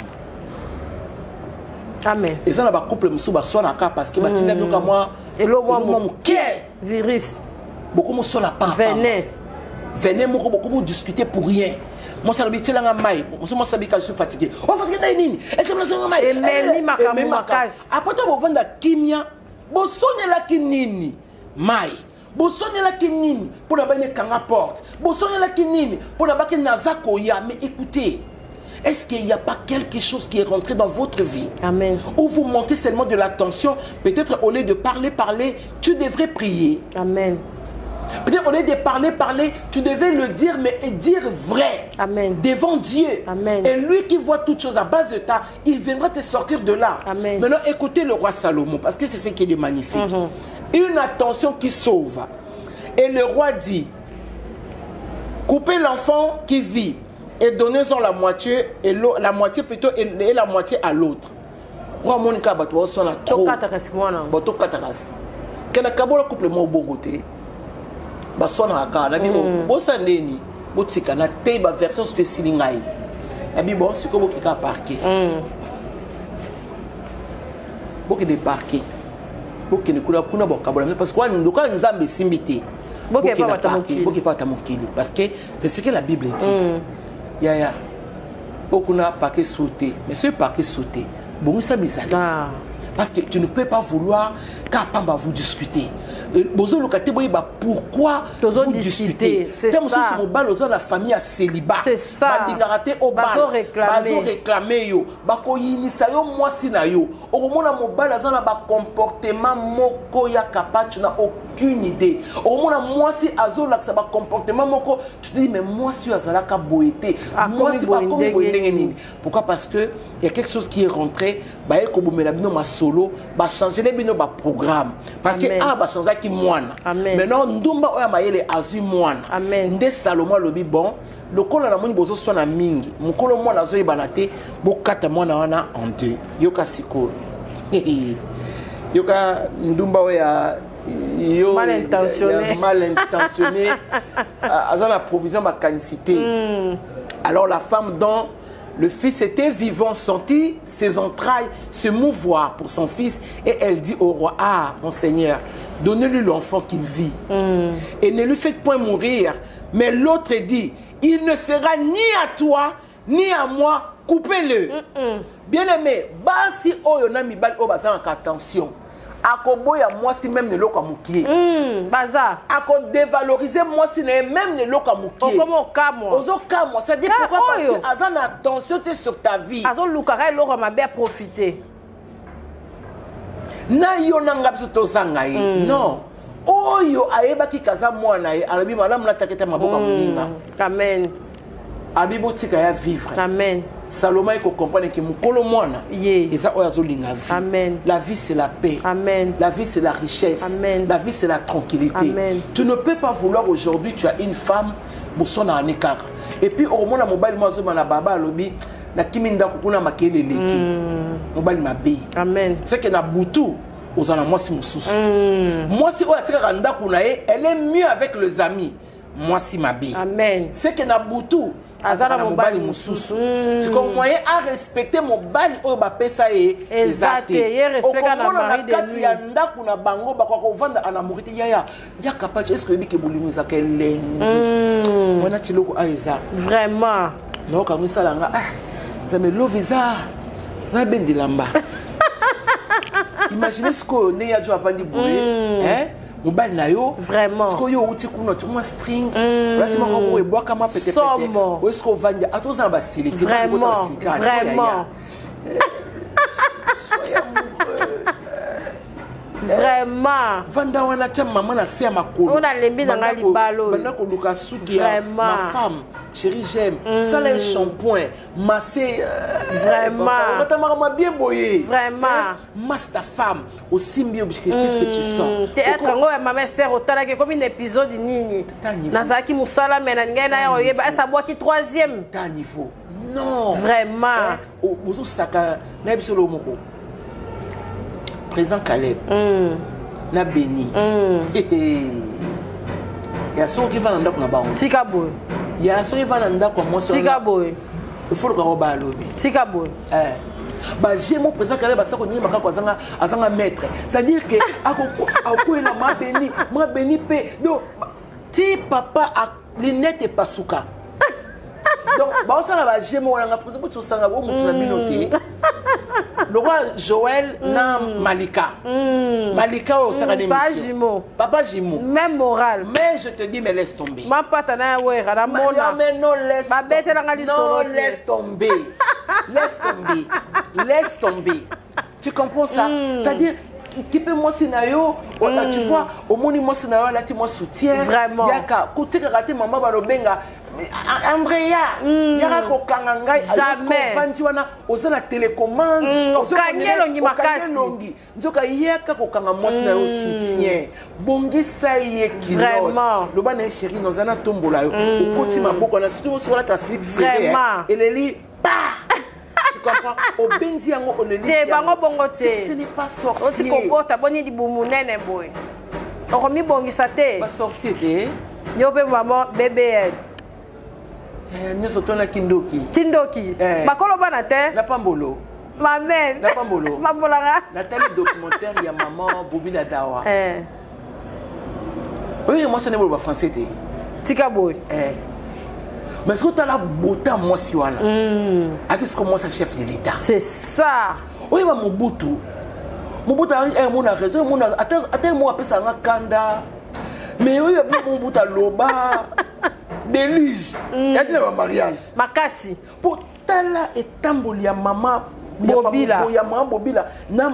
Amen. Et ça na ba couple musu ba soit na ka parce que ba tinda bien moi et le moi mon virus. Beaucoup mo soit la pas. Venez beaucoup discuter pour rien. Moi ça le tela nga mai. Moi ça bika je suis fatigué. On fatigué na nini? Et c'est moi mai. Et même makamu. Après toi vendre kimia. Bo sonne la kinini. Mai. Bosonne la kinini pour la baine kanga porte. Bosonne la kinini pour la baine nazako ya. Mais écoutez, est-ce qu'il n'y a pas quelque chose qui est rentré dans votre vie? Amen. Ou vous montez seulement de l'attention? Peut-être au lieu de parler, tu devrais prier. Amen. Peut-être au lieu de parler, tu devais le dire, mais dire vrai. Amen. Devant Dieu. Amen. Et lui qui voit toutes choses à base de ça, il viendra te sortir de là. Amen. Maintenant, écoutez le roi Salomon, parce que c'est ce qui est magnifique. Une attention qui sauve. Et le roi dit, coupez l'enfant qui vit, et donnez-en la moitié, et la moitié plutôt, et la moitié à l'autre. Pour mon cas, on s'en a trop. Bato kataras. Quand on a couple mo bon côté, bah son a car. La bibo, bossa neni, botika na te ba version sur silingai. La bibo, c'est comme qui a parqué. Beaucoup de parquet. Beaucoup de couleurs kuna bokabola parce que nous quand nous avons simbité. Beaucoup pas ta mokili parce que c'est ce que la Bible dit. Ya. Beaucoup na parquet sauté, mais ce parquet sauté. Bon, ça bizarre. Parce que tu ne peux pas vouloir qu'Apamba vous discuter. Pourquoi vous discutez? C'est ça. La famille a célibat. C'est ça. Bazo réclamer yo. Bako yinisa yo mwasi na yo. Oromona mobile azana ba comportement moko ya kapa tu n'as aucune idée. Oromona mwasi azo la ba comportement moko tu te dis mais mwasi azala ka boité. Mwasi ba comme boité nini. Pourquoi? Parce que il y a quelque chose qui est rentré ba eko bomela bino ma solo ba changer les bino ba programme parce que ba changer qui moine. Maintenant ndumba oya mayele azu moine. Nde Salomon lobi bon le kolo na moni bozo so na mingi mukolo mwana azo yebana te bokata mwana wana en deux yoka sikolo yoka ndumba oya yo mal intentionné aza na provision ma canicité. Alors la femme dont le fils était vivant sentit ses entrailles se mouvoir pour son fils et elle dit au roi: ah mon Seigneur, donnez-lui l'enfant qu'il vit et ne lui faites point mourir. Mais l'autre dit: il ne sera ni à toi ni à moi, coupez-le. Bien aimé, basi oyo na mibali o bazanga attention. Akoboya moi si même ne loka mukie. Baza. Ako dévaloriser moi si même ne loka mukie. Comment kamo? Ozo kamo, ça dit pourquoi? Parce que azana attention sur ta vie. Azo lukara lora ma bien profiter. Na yo nanga biso tozanga yi. Non. Oyo ayeba ki kaza mwana yi alabi malamu na taketa maboka muninga. Amen. Abibo tika ya vivre. Amen. Salomon il comprend que mukolo mwana et ça oyazo linga vie. Amen. La vie c'est la paix. Amen. La vie c'est la richesse. Amen. La vie c'est la tranquillité. Amen. Tu ne peux pas vouloir aujourd'hui tu as une femme bosona anekaka. Et puis au moment la mobile moi na baba lobi na kiminda kuna makele leki. Mobile mabe. Amen. C'est que na butu ozana moi si mususu. Moi si oya tika kanda kuna elle est mieux avec les amis. Moi si mabe. Amen. C'est que na butu azana mobali mususu. C'est comme moyen à respecter mobali oyo ba pesa e exact. Ye respecta na mari de lui. Ya ndaku na bango ba ko vanda ana morite ya capable est-ce que biki bolimo za keleng. Mona chiloko aiza. Vraiment. Non ka musala nga ça me love za bendi lamba. Imaginez ce que ne ya jo avandi boye, hein? Mobile na yo vraiment ce que yo uti kuno tu moi string là tu m'as renvoyé bois comme peut-être où est-ce qu'on va dire à tous en basile vraiment vraiment soyez amoureux vraiment vanda wana tia maman na sia makolo on a lembi na ngali balo bana ko luka suki ma femme chérie j'aime ça les shampoing masser vraiment ta maman bien boyé vraiment masse ta femme aussi mieux qu'est-ce que tu sens théâtre ngo ya mama Esther otala ke comme un épisode nini nazaki musala mena ngai na yo yeba ça boit qui troisième ta niveau non vraiment bozo saka na biso lo moko président Caleb na Béni ya so ki va ndako na bango tika boy ya so ki va ndako moi so tika boy il faut le ko ba lobi tika boy bah j'ai mon président Caleb ça ko nyima ka azanga maître c'est à dire que ako na ma Béni pe donc ti papa a linette pas souka donc bah ça la j'ai mon nga président ko sanga bo mutu na binoté le roi Joël na Malika. Malika au Sarani Papa Jimo. Même moral. Mais je te dis, mais laisse tomber. Ma patana ouais, Ramona. Mais non, laisse tomber. Laisse tomber. Laisse tomber. Laisse tomber. Tu comprends ça? C'est-à-dire, qui peut moi scénario, tu vois, au moins moi scénario là tu moi soutien. Vraiment. Yaka, côté raté maman balobenga. Andrea, yaka kokanga ngai jamais. Vanti wana ozana télécommande, okanyelo ngi makasi. Nzoka yaka kokanga mwasi na yo soutien. Bongisa ye kilo. Vraiment. Loba na chérie nozana tombola yo. Okoti maboko na surtout sur la ta slip serré. Eleli tu comprends? Au benzi yango oleli. Ce n'est pas sorcier. Aussi kokota boni di bumunene boy. Oromi bongisa te. Pas sorcier te. Yo pe maman bébé. Nous sommes à Kindoki. Kindoki. Bakolo bana te. La Pambolo. Ma mère. La Pambolo. Mambolanga. Nathalie documentaire, il y a maman Bobby Ladawa. Oui, moi, ce n'est pas français. Tika boy. Mais est-ce que tu as la beauté à moi, si voilà? Qu'est-ce que moi, c'est chef de l'État? C'est ça. Oui, mais Mobutu. Mobutu a raison. Attends-moi, après ça, Kanda. Mais oui, Mobutu a loba. Déluge. Il y a un mariage. Makasi. Pour tala et tambolia maman. Bobila. Bobila. Na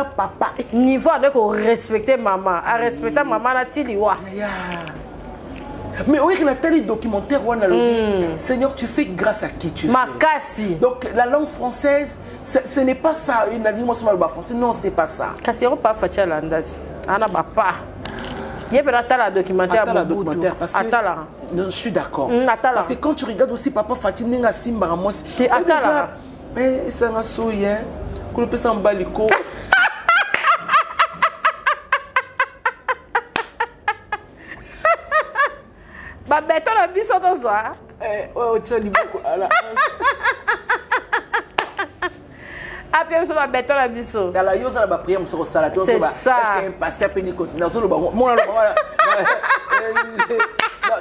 papa. Niveau de respecter maman. À respecter maman, la tiliwa. Mais oui, il y a tel documentaire où on a le Seigneur, tu fais grâce à qui tu fais. Makasi. Donc la langue française, ce n'est pas ça. Une langue française. Non, c'est pas ça. Kasi on pas fait la landazi. Ana papa. Il y a la documentaire. Parce que je suis d'accord. Parce que quand tu regardes aussi Papa Fatih Nenga Simba moi mais ça m'a souillé. Que le pèse en baliko. Bah béton la biso dans ça. Oh tu as dit beaucoup. Après ça va béton la biso. Dans la yosa la prière sur sala. C'est ça. Est-ce qu'un pasteur peut dire que dans le bon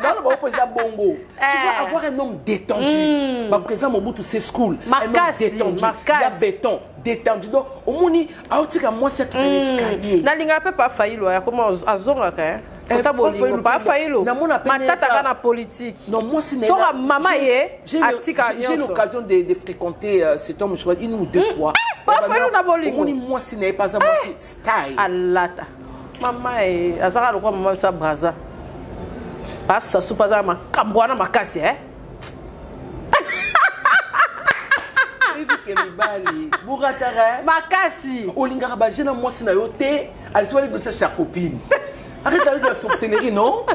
dans le président Bongo, tu vas avoir un homme détendu. Le président Mobutu, c'est school. Un homme détendu. Il y a béton, détendu. Donc, au moins, moi, c'est un escalier. La ligne n'a pas failli. Comment à Zonga, pas failli. Ma politique. Non, moi, c'est j'ai l'occasion de fréquenter cet homme, je crois, une ou deux fois. Moi, ce n'est pas ça, moi, c'est style. Alata. Maman, Azara, le quoi, maman, ça braza. Pas ça, c'est pas ça, ma cambouana, ma casse, hein? Makasi. Olinga Bajena, moi, c'est nayote. Elle soit avec sa copine. Arrête avec la sorcellerie, non?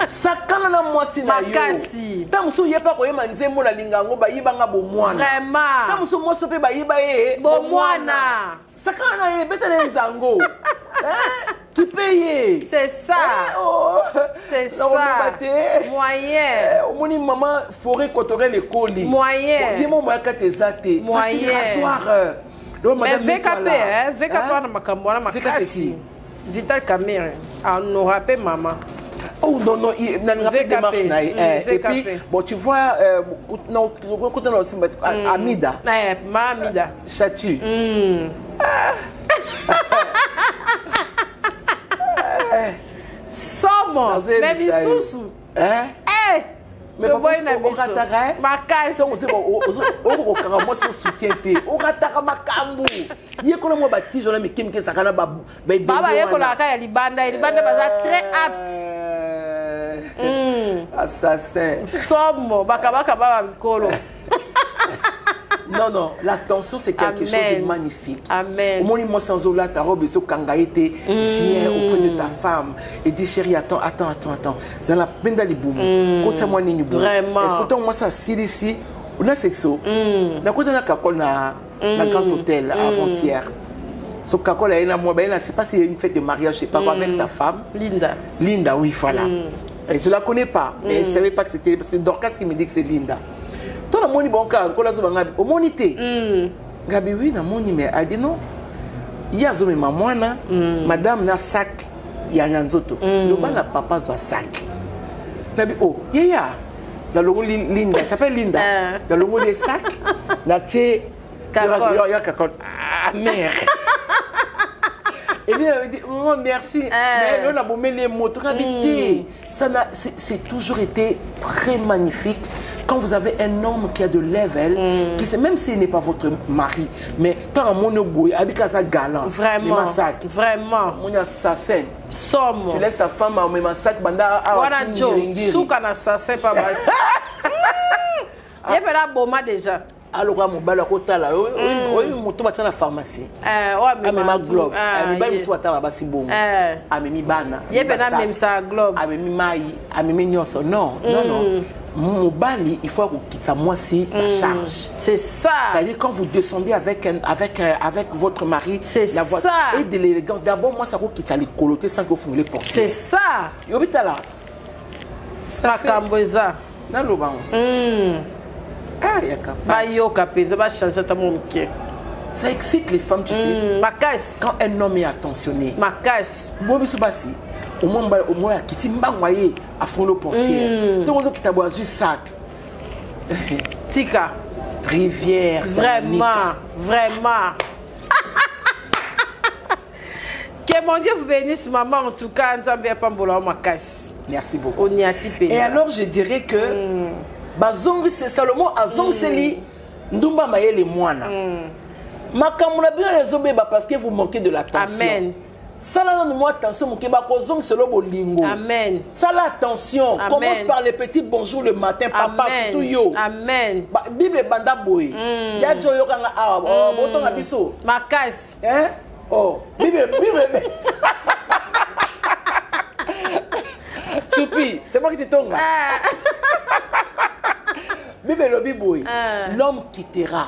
Sakana moi, c'est Makasi. Tamuso yepa ko yema nzembo la lingango ba yibanga bomwana. Vraiment. Tamuso mo sope ba yiba ye bomwana. Sakana ye beta nzango. Qui paye? C'est ça. C'est ça. Moyen. Au moins, maman, forêt cotorelle les colis. Moyen. Dis-moi, moi, quand t'es athée. Moyen. Mais VKP, hein? VKP, on a ma camboire, ma cassi. Vital Camille. On aura pas maman. Oh non, non, il n'y a pas de démarche. Et puis, bon, tu vois, non, Amida. Ma Amida. Chatu. Somo, mais bisusu. Hein? Mais papa, ma case, on moi c'est soutien té. On rataka makambu. Yé kola mo bati jona me kimke sakana ba baba yé kola ka ya libanda baza très apte. Assassin. Somo, bakabaka baba mikolo. Non, non, l'attention c'est quelque chose de magnifique. Amen. Au moins, moi, sans Zola, ta robe, c'est kangaïté, viens auprès de ta femme et dis chérie, attends. C'est la peine d'aller boum. Vraiment. Est-ce que moi, ça, ici, on a sexo. On a quoi dans la Grand Hôtel avant-hier. So Kakola, je ne sais pas s'il y a une fête de mariage, je sais pas quoi, avec sa femme. Linda, oui, voilà. Et je ne la connais pas. Mais je ne savais pas que c'était. C'est Dorcas qui me dit que c'est Linda. Toi, la moni bon cas, au monité. Gabi, oui, na moni, mais elle dit non. Il y a zomé mamouana, madame na sac, il y a un zoto. Le ban na papa zo sac. Gabi, oh, ya. La logo Linda, ça s'appelle Linda. La logo des sacs, la tché, kakon. Ah, merde. Et bien, elle dit, maman, merci. Mais on a beau mettre les mots, c'est toujours été très magnifique. Quand vous avez un homme qui a de level, qui sait, même s'il n'est pas votre mari, mais quand mon boy habite à sa galant, vraiment, vraiment, mon assassin, somme, tu laisses ta femme à mon sac, banda, voilà, Joe, sous qu'un assassin pas mal. Il y a un bon déjà. Alors, quand mon kotala, oui, mon tour à la pharmacie. Ouais, mais ma globe. Mais je suis à la si bon. Amimi bana. Il y a même ça globe. Amimi mai, amimi nyoso. Non, non, non. Mon bali, il faut quitter ça moi si la charge. C'est ça. C'est-à-dire quand vous descendez avec votre mari, c'est ça. Et de l'élégance. D'abord, moi, ça vous quitte ça les coloter sans que vous les portiez. C'est ça. Yobita là. Ça fait kamboza. Dans le banc. Ça excite les femmes, tu sais. Quand un homme est attentionné. Au moins, qui t'imbangoye à fond le portier. Tout le monde qui t'a boit du sac. Tika. Rivière. Vraiment, vraiment. Que mon Dieu vous bénisse, maman. En tout cas, nous avons pas boulot ma caisse. Merci beaucoup. Et alors, je dirais que Bazongi c'est Salomon a Zongseli Ndumba Maye les moines. Makamuna bien les obéba parce que vous manquez de l'attention. Amen. Ça là nous attention mon keba kozong c'est le bolingo. Amen. Ça là attention. Amen. Commence par les petits bonjours le matin papa tout yo. Amen. Bible banda boy. Ya joyo kanga ah boto na biso. Makas. Hein? Oh, Bible. Choupi, c'est moi qui te tombe. L'homme quittera.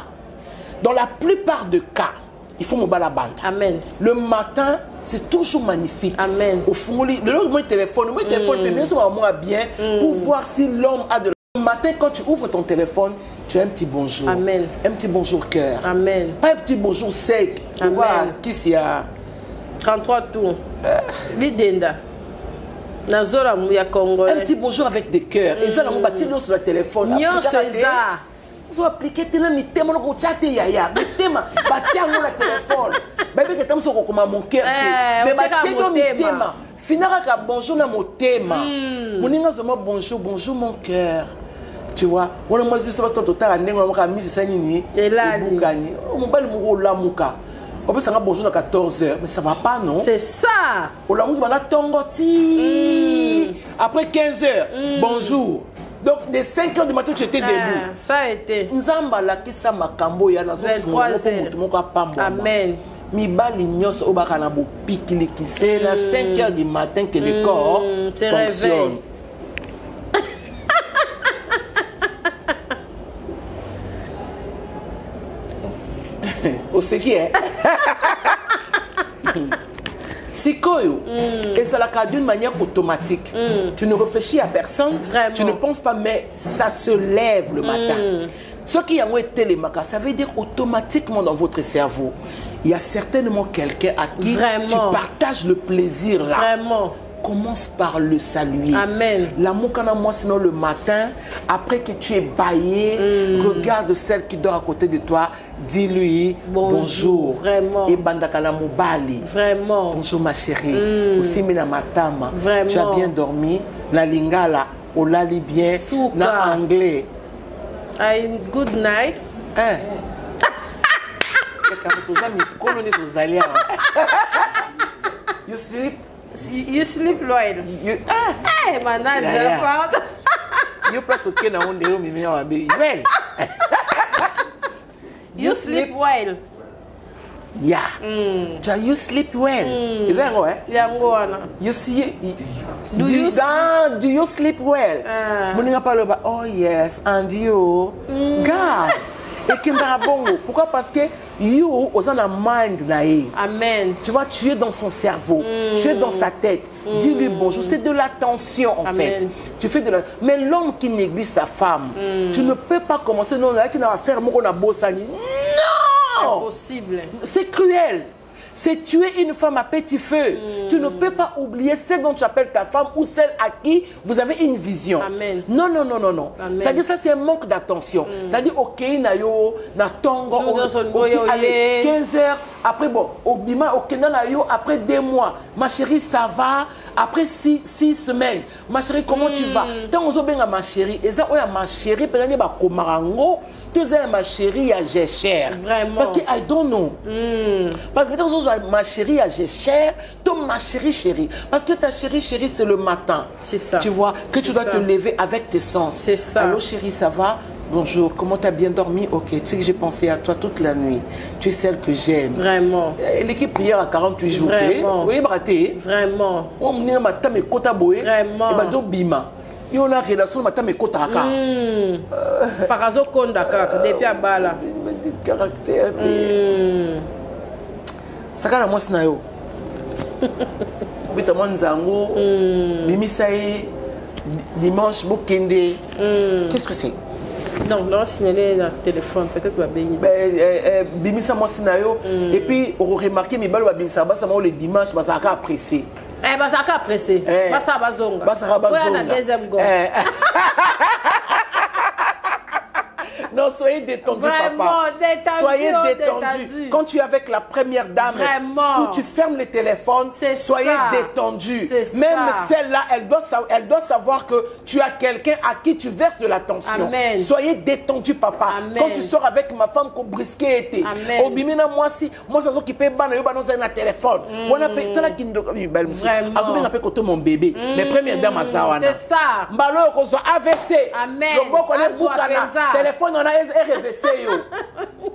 Dans la plupart des cas, il faut me balabande. Amen. Le matin, c'est toujours magnifique. Amen. Au fond, le téléphone, bien pour voir si l'homme a de. Le matin, quand tu ouvres ton téléphone, tu as un petit bonjour. Amen. Un petit bonjour cœur. Amen. Pas un petit bonjour sec. Amen. Voir qui s'y a. 33 tours. Lidenda. Un petit bonjour avec des cœurs. Et ça, on va tirer sur le téléphone. Ils ont appliqué tellement de thèmes, on a chaté yaya. Le thème, bâtir mon téléphone. Bébé, que t'aimes sur mon cœur. Mais bâtir mon thème. Finalement, bonjour dans mon thème. Mon inga zoma bonjour, bonjour mon cœur. Tu vois, on a moi je suis sur ton total, on a mis ça nini. Et là, on va le mourir là mouka. On peut s'en bonjour à 14h, mais ça va pas, non? C'est ça! On l'a mis dans la tongoti. Après 15h, bonjour. Donc, de 5h du matin, tu étais debout. Ça a été. Nzamba la kisa makambo ya na zo 23h. Amen. Mi bali nyos obaka na bo pikili ki c'est à 5h du matin que le corps fonctionne. Au ce qui est. C'est quoi? Et ça l'a d'une manière automatique. Tu ne réfléchis à personne. Vraiment. Tu ne penses pas, mais ça se lève le matin. Ce qui a été les macas, ça veut dire automatiquement dans votre cerveau, il y a certainement quelqu'un à qui tu partages le plaisir là. Vraiment. Commence par le saluer. Amen. L'amour qu'on a moi sinon le matin, après que tu es baillé, regarde celle qui dort à côté de toi, dis-lui bonjour. Vraiment. Et bandakana mobali. Vraiment. Bonjour ma chérie. Aussi mina matama. Vraiment. Tu as bien dormi. La lingala, au lali bien. Na anglais. Good night. Hein? You sleep? You sleep well. Hey, manager, pardon. You press okay na one day, you may well. You sleep well. Yeah. You sleep well. Is that right? Yeah, you see. Do you sleep well? Oh yes, and you? God. Et qui m'a bon. Pourquoi? Parce que you aux en a mind naïf. Amen. Tu vois, tu es dans son cerveau, tu es dans sa tête. Dis-lui bonjour. C'est de l'attention en fait. Tu fais de la. Mais l'homme qui néglige sa femme, tu ne peux pas commencer. Non, là qui n'a pas faire mon bossani. Non. Impossible. C'est cruel. C'est tuer une femme à petit feu. Tu ne peux pas oublier celle dont tu appelles ta femme ou celle à qui vous avez une vision. Amen. Non, non, non, non, non. C'est-à-dire ça, c'est un manque d'attention. C'est-à-dire, ok, na tongo, allez, 15 heures, après, bon, ok, après 2 mois, ma chérie, ça va. Après 6 semaines, ma chérie, comment tu vas? Tant on ma chérie, et ça, ma chérie, peut-être, tu es ma chérie, j'ai cher. Vraiment. Parce que I don't know. Parce que peut-être ma chérie, j'ai cher, toi ma chérie. Parce que ta chérie, c'est le matin. C'est ça. Tu vois, que tu dois te lever avec tes sens. C'est ça. Allô chérie, ça va? Bonjour, comment t'as bien dormi? Ok, tu sais que j'ai pensé à toi toute la nuit. Tu es celle que j'aime. Vraiment. L'équipe prière à 48 jours. Vraiment. Oui, braté. Vraiment. On m'a matin mes kota boé. Vraiment. Et bah, do bima. Et on a relation matin mes kota aka. Parazo konda kaka, depuis à bala. Des caractères. Ça quand moi sinayo. Bita moi nzango. Bimisaï. Dimanche, bokende. Qu'est-ce que c'est? Non, non, signaler le téléphone, peut-être va bénir. Bimisa moi sinayo. Et puis on remarqué mes balles bimisa basa moi le dimanche basa ka apprécier. Basa ka apprécier. Basa bazonga. Basa ka bazonga. Ouais, na deuxième go. Non, soyez détendu, vraiment, papa. Détendu, soyez détendu. Quand tu es avec la première dame, où tu fermes le téléphone, soyez détendu. Même celle-là, elle doit savoir que tu as quelqu'un à qui tu verses de l'attention. Soyez détendu, papa. Amen. Quand tu sors avec ma femme, qu'on brisquait été. Au bimina, moi, ça qui paye ban, il y a un téléphone. On a payé mon bébé. Les premières dames à Sawana. C'est ça. Mbalo, qu'on soit AVC. Amen. Le bon qu'on est téléphone, on a RVC.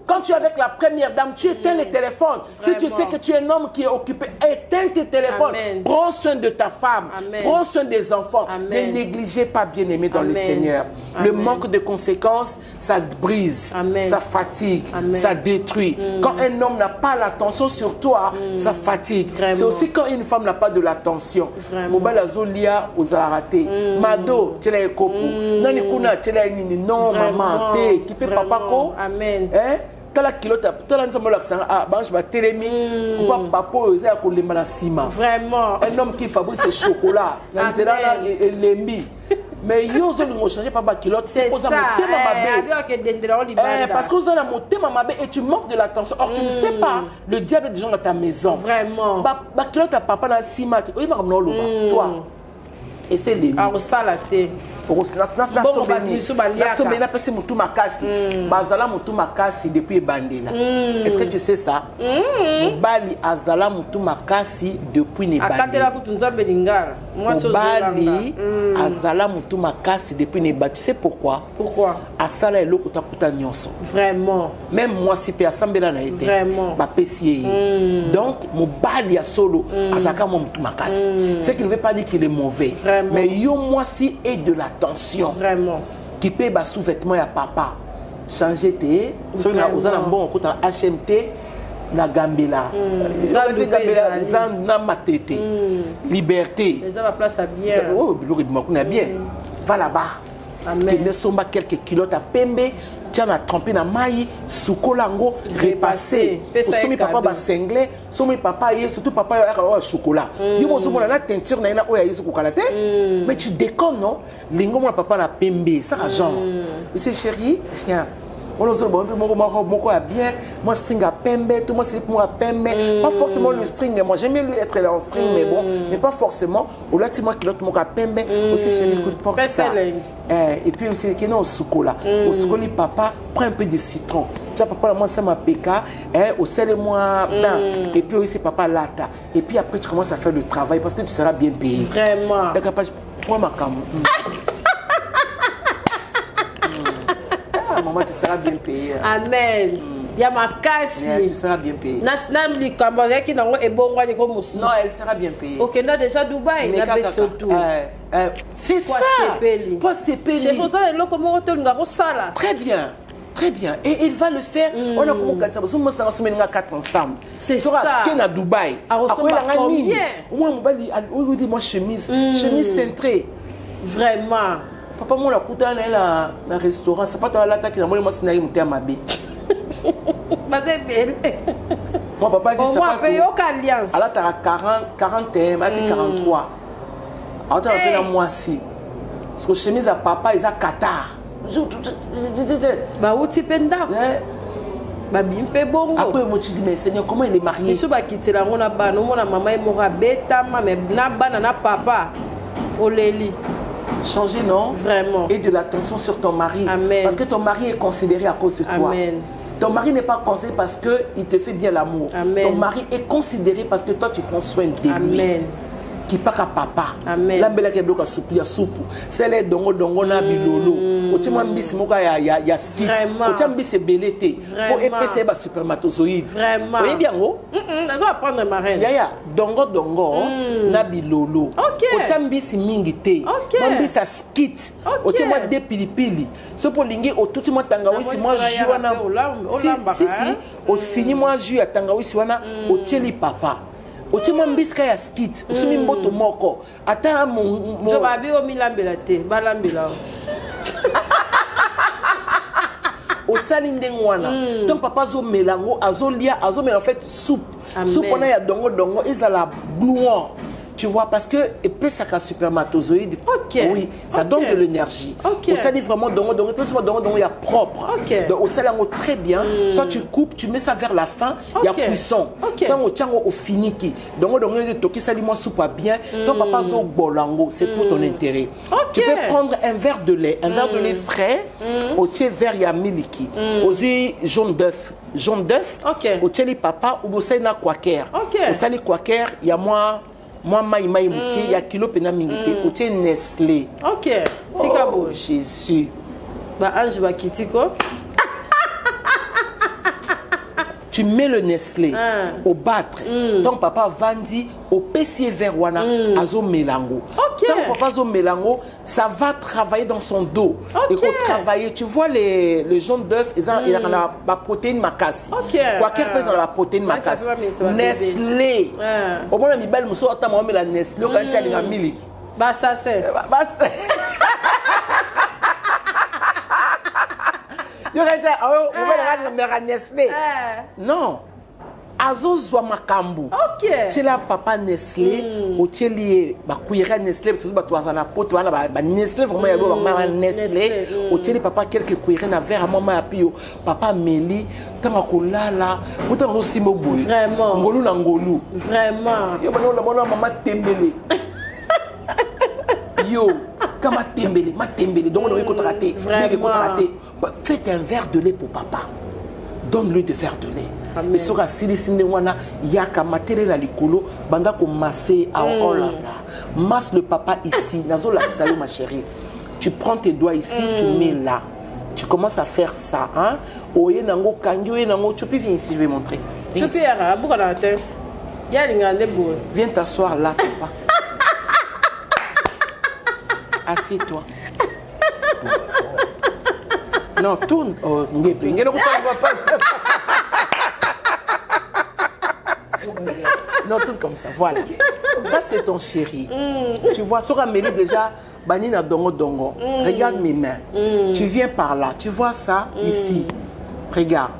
Quand tu es avec la première dame, tu éteins les téléphones. Si tu sais que tu es un homme qui est occupé, éteins tes téléphones. Prends soin de ta femme. Prends soin des enfants. Ne négligez pas, bien-aimé dans le Seigneur. Le manque de conséquences, ça brise, ça fatigue, ça détruit. Quand un homme n'a pas l'attention sur toi, ça fatigue. C'est aussi quand une femme n'a pas de l'attention. Mobile Azolia aux raté. Mado, tu l'as coupé. Nani kuna, tu l'as nini. Non, maman, qui fait papa ko. Amen. Tala kilota, tala nzambo l'accent. Ah, banche ba télémi. Coupa papo, c'est à cause de la vraiment. Un homme qui fabrique ses chocolats. Nanzera et lembi. Mais yo zo nous changer pas ba kilote. C'est ça. Parce que vous avez monté ma et tu manques de l'attention. Or tu ne sais pas le diable des gens dans ta maison. Vraiment. Ba kilote à papa na sima. Oui, ma comme toi. Et c'est les. Ah, ça la té. Depuis Bandela. Est-ce que tu sais ça? Bali Azala Mutumakasi depuis Nebandela. Bali Azala Mutumakasi depuis Nebandela. Tu sais pourquoi? Pourquoi? Asala Eloko Takuta Nyonso. Vraiment. Même moi, si Péasambela n'a été. Vraiment. Donc, mon Bali a solo Azaka Mutumakasi. Ce qui ne veut pas dire qu'il est mauvais. Vraiment. Mais yo, moi, si et de l'attention. Vraiment. Qui paye bas sous-vêtements à papa. Changer tes. Ceux qui ont bon côté HMT, na Gambela. Na matete. Liberté. Les hommes à place à bien. Oh, bien. Va là-bas. Amen. Ne sont pas quelques kilotes à pembe. Tiens, a trempé na maï, soukolango, repassé. Somi papa ba senglé, somi papa surtout papa a chocolat. Yo mo zomo na teinture na ina oya yesu kokalate. Mais tu déconnes non? Lingo mon papa na pembe, ça genre. C'est chéri, viens. On a bien, moi string à pembe, tout moi slip moi à pembe. Pas forcément le string, moi j'aime bien lui être là en string, mais bon, mais pas forcément. Au là tu moi qui l'autre moi à pembe, aussi chéri coup de porte ça. Et puis aussi qui est au chocolat. Au chocolat papa prend un peu de citron. Tiens papa moi ça m'a péka, au sel moi bain. Et puis aussi papa lata. Et puis après tu commences à faire le travail parce que tu seras bien payé. Vraiment. D'accord, prends ma cam. Maman, tu seras bien payé. Amen. Il y a ma casse. Tu seras bien payé. National League Cambodge qui n'a pas bon roi de comme non, elle sera bien payée. Ok, là déjà Dubaï, il a surtout. C'est ça. Pas CPL. C'est pour ça que comment on te ça là. Très bien. Très bien. Et il va le faire. On a comment 4 ça. Moi, ça va 4 ensemble. C'est ça. Qui est à Dubaï. Après, la combien? Moi, chemise. Chemise cintrée. Vraiment. Papa, moi, la coûte dans le restaurant. C'est pas dans la tête qui a moi, c'est une montagne à ma baie. Moi, papa, dit ça. Moi, paye aucune alliance. Alors, tu as 41, tu as 43. Alors, tu as fait la moitié. Parce que chemise à papa, ils ont Qatar. Bah, où tu penses? Bah, bien fait bon. Après, moi, tu dis, mais Seigneur, comment il est marié? Je suis quitter la maman est morte bêta, mais na papa. Oléli. changer, non? Vraiment. Et de l'attention sur ton mari. Amen. Parce que ton mari est considéré à cause de toi. Amen. Ton mari n'est pas considéré parce qu'il te fait bien l'amour. Ton mari est considéré parce que toi tu prends soin de lui. Amen. Qui pas qu'à papa. Amen. L'ambela qui bloque à soupe, ya soupe. C'est les dongo na bilolo. Otima mbisi moka ya skit. Otima mbisi belete. Pour épaisser ba supermatozoïde. Vraiment. Vous voyez bien gros? Ça doit apprendre ma reine. Ya dongo na bilolo. Otima mbisi mingi te. Mbisi a skit. Otima de pilipili. So pour lingi otuti mo tangawisi moi juana. Si au fini moi ju à tangawisi wana otieli papa. Otima mbiska ya skit, usumi mboto moko. Ata mon je babi o milambela te, balambela. Au salinde ngwana. Ton papa zo melango, azolia, azomela en fait soupe. Soupe on a ya dongo, ils a la glouan. Tu vois, parce que ça a supermatozoïde. Oui, ça donne de l'énergie. Au sein vraiment dongo, il y a propre. Donc au sein très bien. Soit tu coupes, tu mets ça vers la fin, il y a cuisson. Quand on tient au finiki, dongo toki ça limon soupe bien. Ton papa zo bolango, c'est pour ton intérêt. Tu peux prendre un verre de lait, frais, aussi vert ya miliki, aussi jaune d'œuf, au tcheli papa ou au sein na quaker. Au sein quaker, il y a moi maï il y a kilo pena mingité au Nestlé. Tika bo Jésus. Ba ange ba kitiko. Tu mets le Nestlé au battre. Donc papa vandi au PC vers wana azo melango. Donc papa zo melango, ça va travailler dans son dos. Et qu'on travailler, tu vois le jaune d'œuf, il y a la protéine macassi. Quoi qu'elle pèse dans la protéine macassi. Nestlé. Au moins mi belle muso ata mo la Nestlé quand il y a miliki. Bah ça c'est. Non. Azo zwa makambu. C'est là papa Nestlé, au tcheli ba cuillère Nestlé, tout ba toza na pote wana ba Nestlé vraiment ya ba Nestlé, au tcheli papa quelques cuillères na verre à maman ya pio, papa Meli, tama kolala, puta zo simo boy. Vraiment. Ngolu na ngolu. Vraiment. Yo bana mama tembele. Yo, comme ma tembele, donc on est contraté. Faites un verre de lait pour papa. Donne-lui des verres de lait. Mais sur la silicine, il y a qu'à mater la licolo, banda ko masser à Hollande. Masse le papa ici, nazo la salut ma chérie. Tu prends tes doigts ici, tu mets là. Tu commences à faire ça, hein. Oye nango kangi, oye nango, tu peux venir ici, je vais montrer. Tu peux à bout la tête. Viens t'asseoir là, papa. Assieds-toi. Non, tourne. Oh, non, tourne comme ça. Voilà. Ça, c'est ton chéri. Tu vois, sur Amélie déjà, Banina Dongo. Regarde mes mains. Tu viens par là. Tu vois ça ici. Regarde.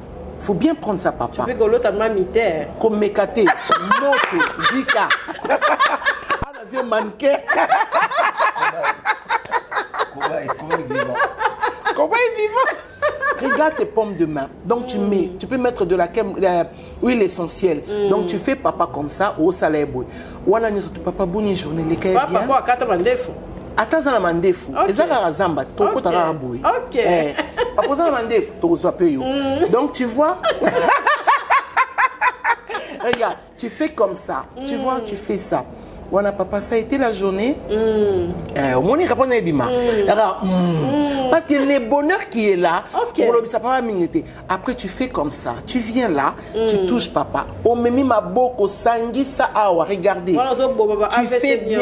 Il faut bien prendre ça, papa. Tu veux que l'autre mamité. Comme Mekate, Moto, Zika. Un mannequin. Comment est vivant? Regarde tes pommes de main. Donc tu mets, tu peux mettre de la huile essentielle. Donc tu fais papa comme ça au salaire boy. Voilà nous papa bonne journée les cas bien. Papa kata mandefu. Attends ça la mandefu. Ezaka razamba to ko tara boy. OK. Papa ça la mandefu to so payo. Donc tu vois. Regarde, tu fais comme ça. Tu vois, tu fais ça. Voilà, papa, ça a été la journée. Au moins, il répond à Ebima. Parce que le bonheur qui est là, après, tu fais comme ça. Tu viens là, tu touches papa. Au memi ma boko sangi sa awa, regardez. Tu fais bien.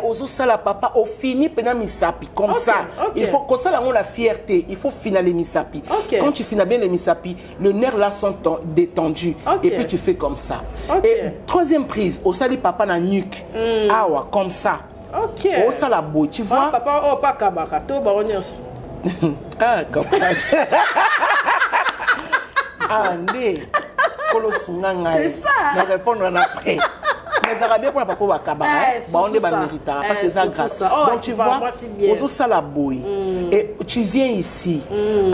Ozo sala papa, au fini, pena misapi. Comme ça. Il faut comme ça, la fierté. Il faut finaler misapi. Quand tu finis bien les misapi, le nerf là sont détendus. Et puis tu fais comme ça. Et troisième prise, au sali papa na nuque. Ah ouais, comme ça. Ok. Oh, ça la beau, tu vois. Papa, oh, pas kabaka, to baronios. Ah, comme ça. Ah, né. C'est ça. Je vais répondre après. Mais ça va bien pour la papa Wakabara. On est mérita. Parce que ça grâce. Donc tu vois, on ça la bouille. Et tu viens ici.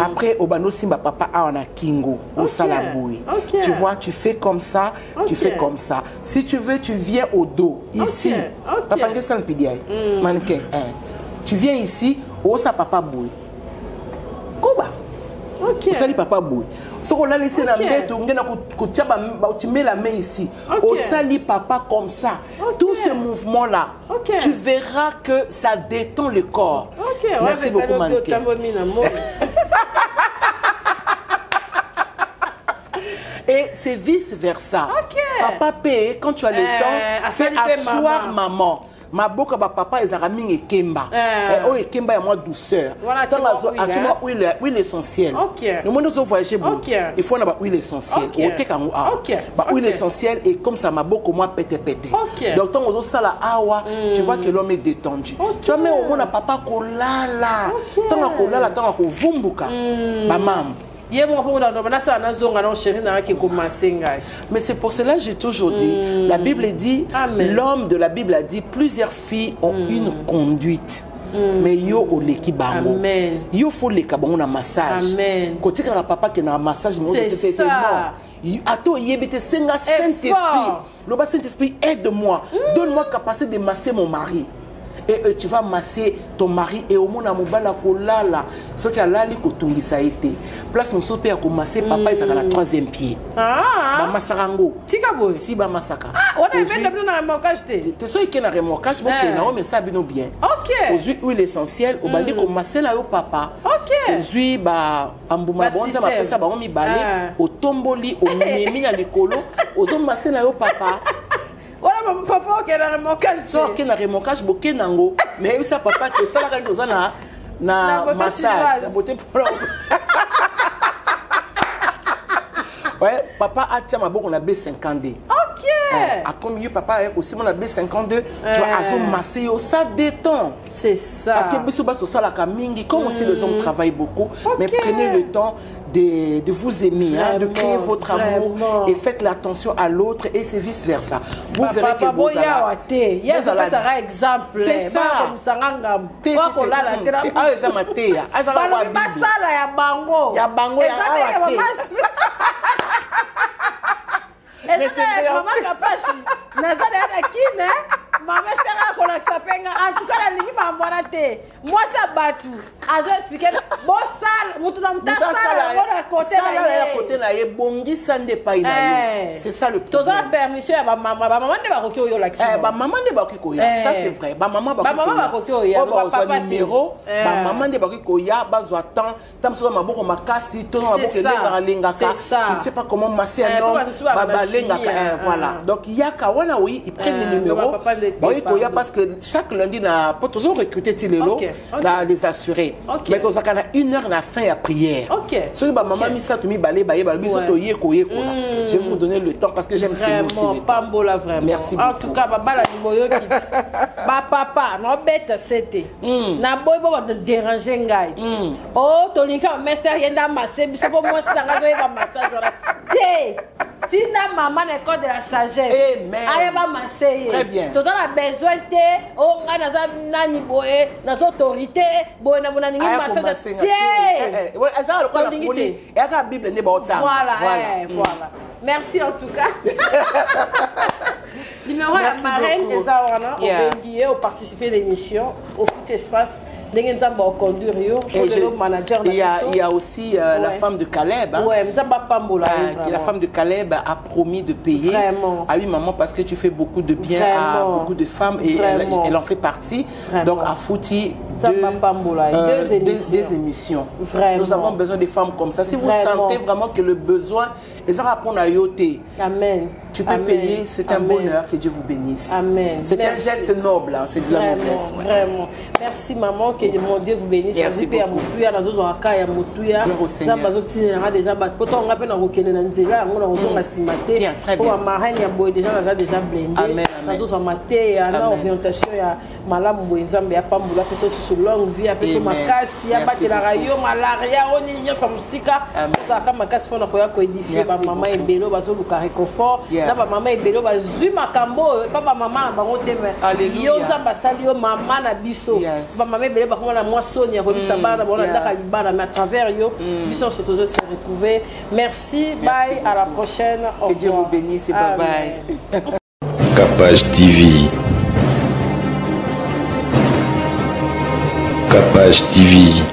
Après, au bano simba papa a na kingo. On ça la bouille. Tu vois, tu fais comme ça, tu fais comme ça. Si tu veux, tu viens au dos ici. Papa qu'est-ce que ça le mannequin. tu viens ici, oh ça papa boui. Koba. Ok. Ça dit papa boui. Ce qu'on a laissé la main, tu mets la main ici. Au sali papa comme ça. Tout ce mouvement-là, tu verras que ça détend le corps. Merci beaucoup, Manke. Et c'est vice-versa. Papa paye, quand tu as le temps, fais asseoir maman. Ma boka ba papa ezarami et kemba. Oh et kemba et moi douceur. Voilà, tu vois huile essentielle. Le monde nous voyager beaucoup. Il faut avoir huile essentielle. Huile essentielle et comme ça ma boka moi pété. Donc tant on ça la awa, tu vois que l'homme est détendu. Tu vois mais au moins papa kolala. Tant kolala tant ko vumbuka. Maman. Mais c'est pour cela que j'ai toujours dit, la Bible dit, l'homme de la Bible a dit, plusieurs filles ont une conduite. Mais yo au leki bango. Yo faut les kabongo na massage. Côté que papa qui na massage, c'est ça. Attends, yébete senga Saint-Esprit. Le Saint-Esprit aide-moi. Donne-moi capacité de masser mon mari. Et tu vas masser ton mari et au monde à mobala kolala ce qui a lali kotungisa été place mon sope à masser papa il a la troisième pied ba masarango tika boy si ba masaka on a même na remorquage te so qui na remorquage bon que na mais ça bino bien aux huiles essentielles au bandi ko masser na yo papa aux huiles ba ambuma bonza ba pesa ba mi balé au tomboli au memi na likolo aux masser na yo papa. Voilà mon papa qui a un remorquage. So qui a un remorquage boké nango. Mais ça papa que ça la reine na massage, na beauté pour ouais, papa a tiens ma boque on a B52. OK. A comme you papa avec aussi mon a B52, tu vas azo masser ça détend. C'est ça. Parce que biso baso ça la kamingi comme aussi les hommes travaillent beaucoup, mais prenez le temps de vous aimer, hein, de créer votre amour et faites l'attention à l'autre et c'est vice versa. Vous verrez que vous allez. Ça sera exemple. C'est ça. Maman Kapashi, Nazada Kine, maman sera connectée penga en tout cas la ligne m'a embarrassé. Moi ça batu. Azo expliquer bon sale, mutuna mta sale à côté na ye bongi sande pa ina. C'est ça le problème. Toza permission ya ba maman ne ba koki oyo l'action. Ba maman ne ba koki koya. Ça c'est vrai. Ba maman ba koki oyo. Ba papa numéro, ba maman ne ba koki koya, ba zo attend, tam so maboko makasi, to maboko lenga lenga ka. Tu ne sais pas comment masser un homme, ba lenga ka. Voilà. Donc yaka wana oui, ils prennent le numéro. Oui, parce que chaque lundi, pour toujours recruter Tilelo, les assurés. Mais quand on a une heure, on a fait la prière. Si maman mis ça, tu m'y balais, je vais vous donner le temps parce que j'aime ces mots aussi. Vraiment. Merci beaucoup. En tout cas, papa, non bête c'était. Na boy bo de déranger ngai. Oh, tolinka master yenda massé, biso bo moi ça nga doit massage. Tina maman école de la sagesse. Aya ba massé. Très bien. Tous on a besoin de oh nga na nani boye na autorité boye na bonani massage. Voilà. Merci en tout cas. Numéro à marraine des Awana, au participer à l'émission, au foot espace, il y a aussi la femme de Caleb. La femme de Caleb a promis de payer à lui maman parce que tu fais beaucoup de bien à beaucoup de femmes et elle en fait partie. Donc à Fouti, deux émissions. Nous avons besoin des femmes comme ça. Si vous sentez vraiment que le besoin, les répondent à Yoté. Amen. Tu peux payer, c'est un bonheur, que Dieu vous bénisse. Amen. C'est un geste noble, hein, c'est de la noblesse. Vraiment. Merci maman, que mon Dieu vous bénisse. Merci beaucoup. maman ebelo bazui makambo papa maman bango teme yo nzamba sali yo maman na biso ba maman ebelo bakoma na moi Sonia ko bisa bana bona ndaka libana mais à travers yo biso se toujours se retrouver. Merci, bye, à la prochaine. Que Dieu vous bénisse et bye bye. Capage TV. Capage TV.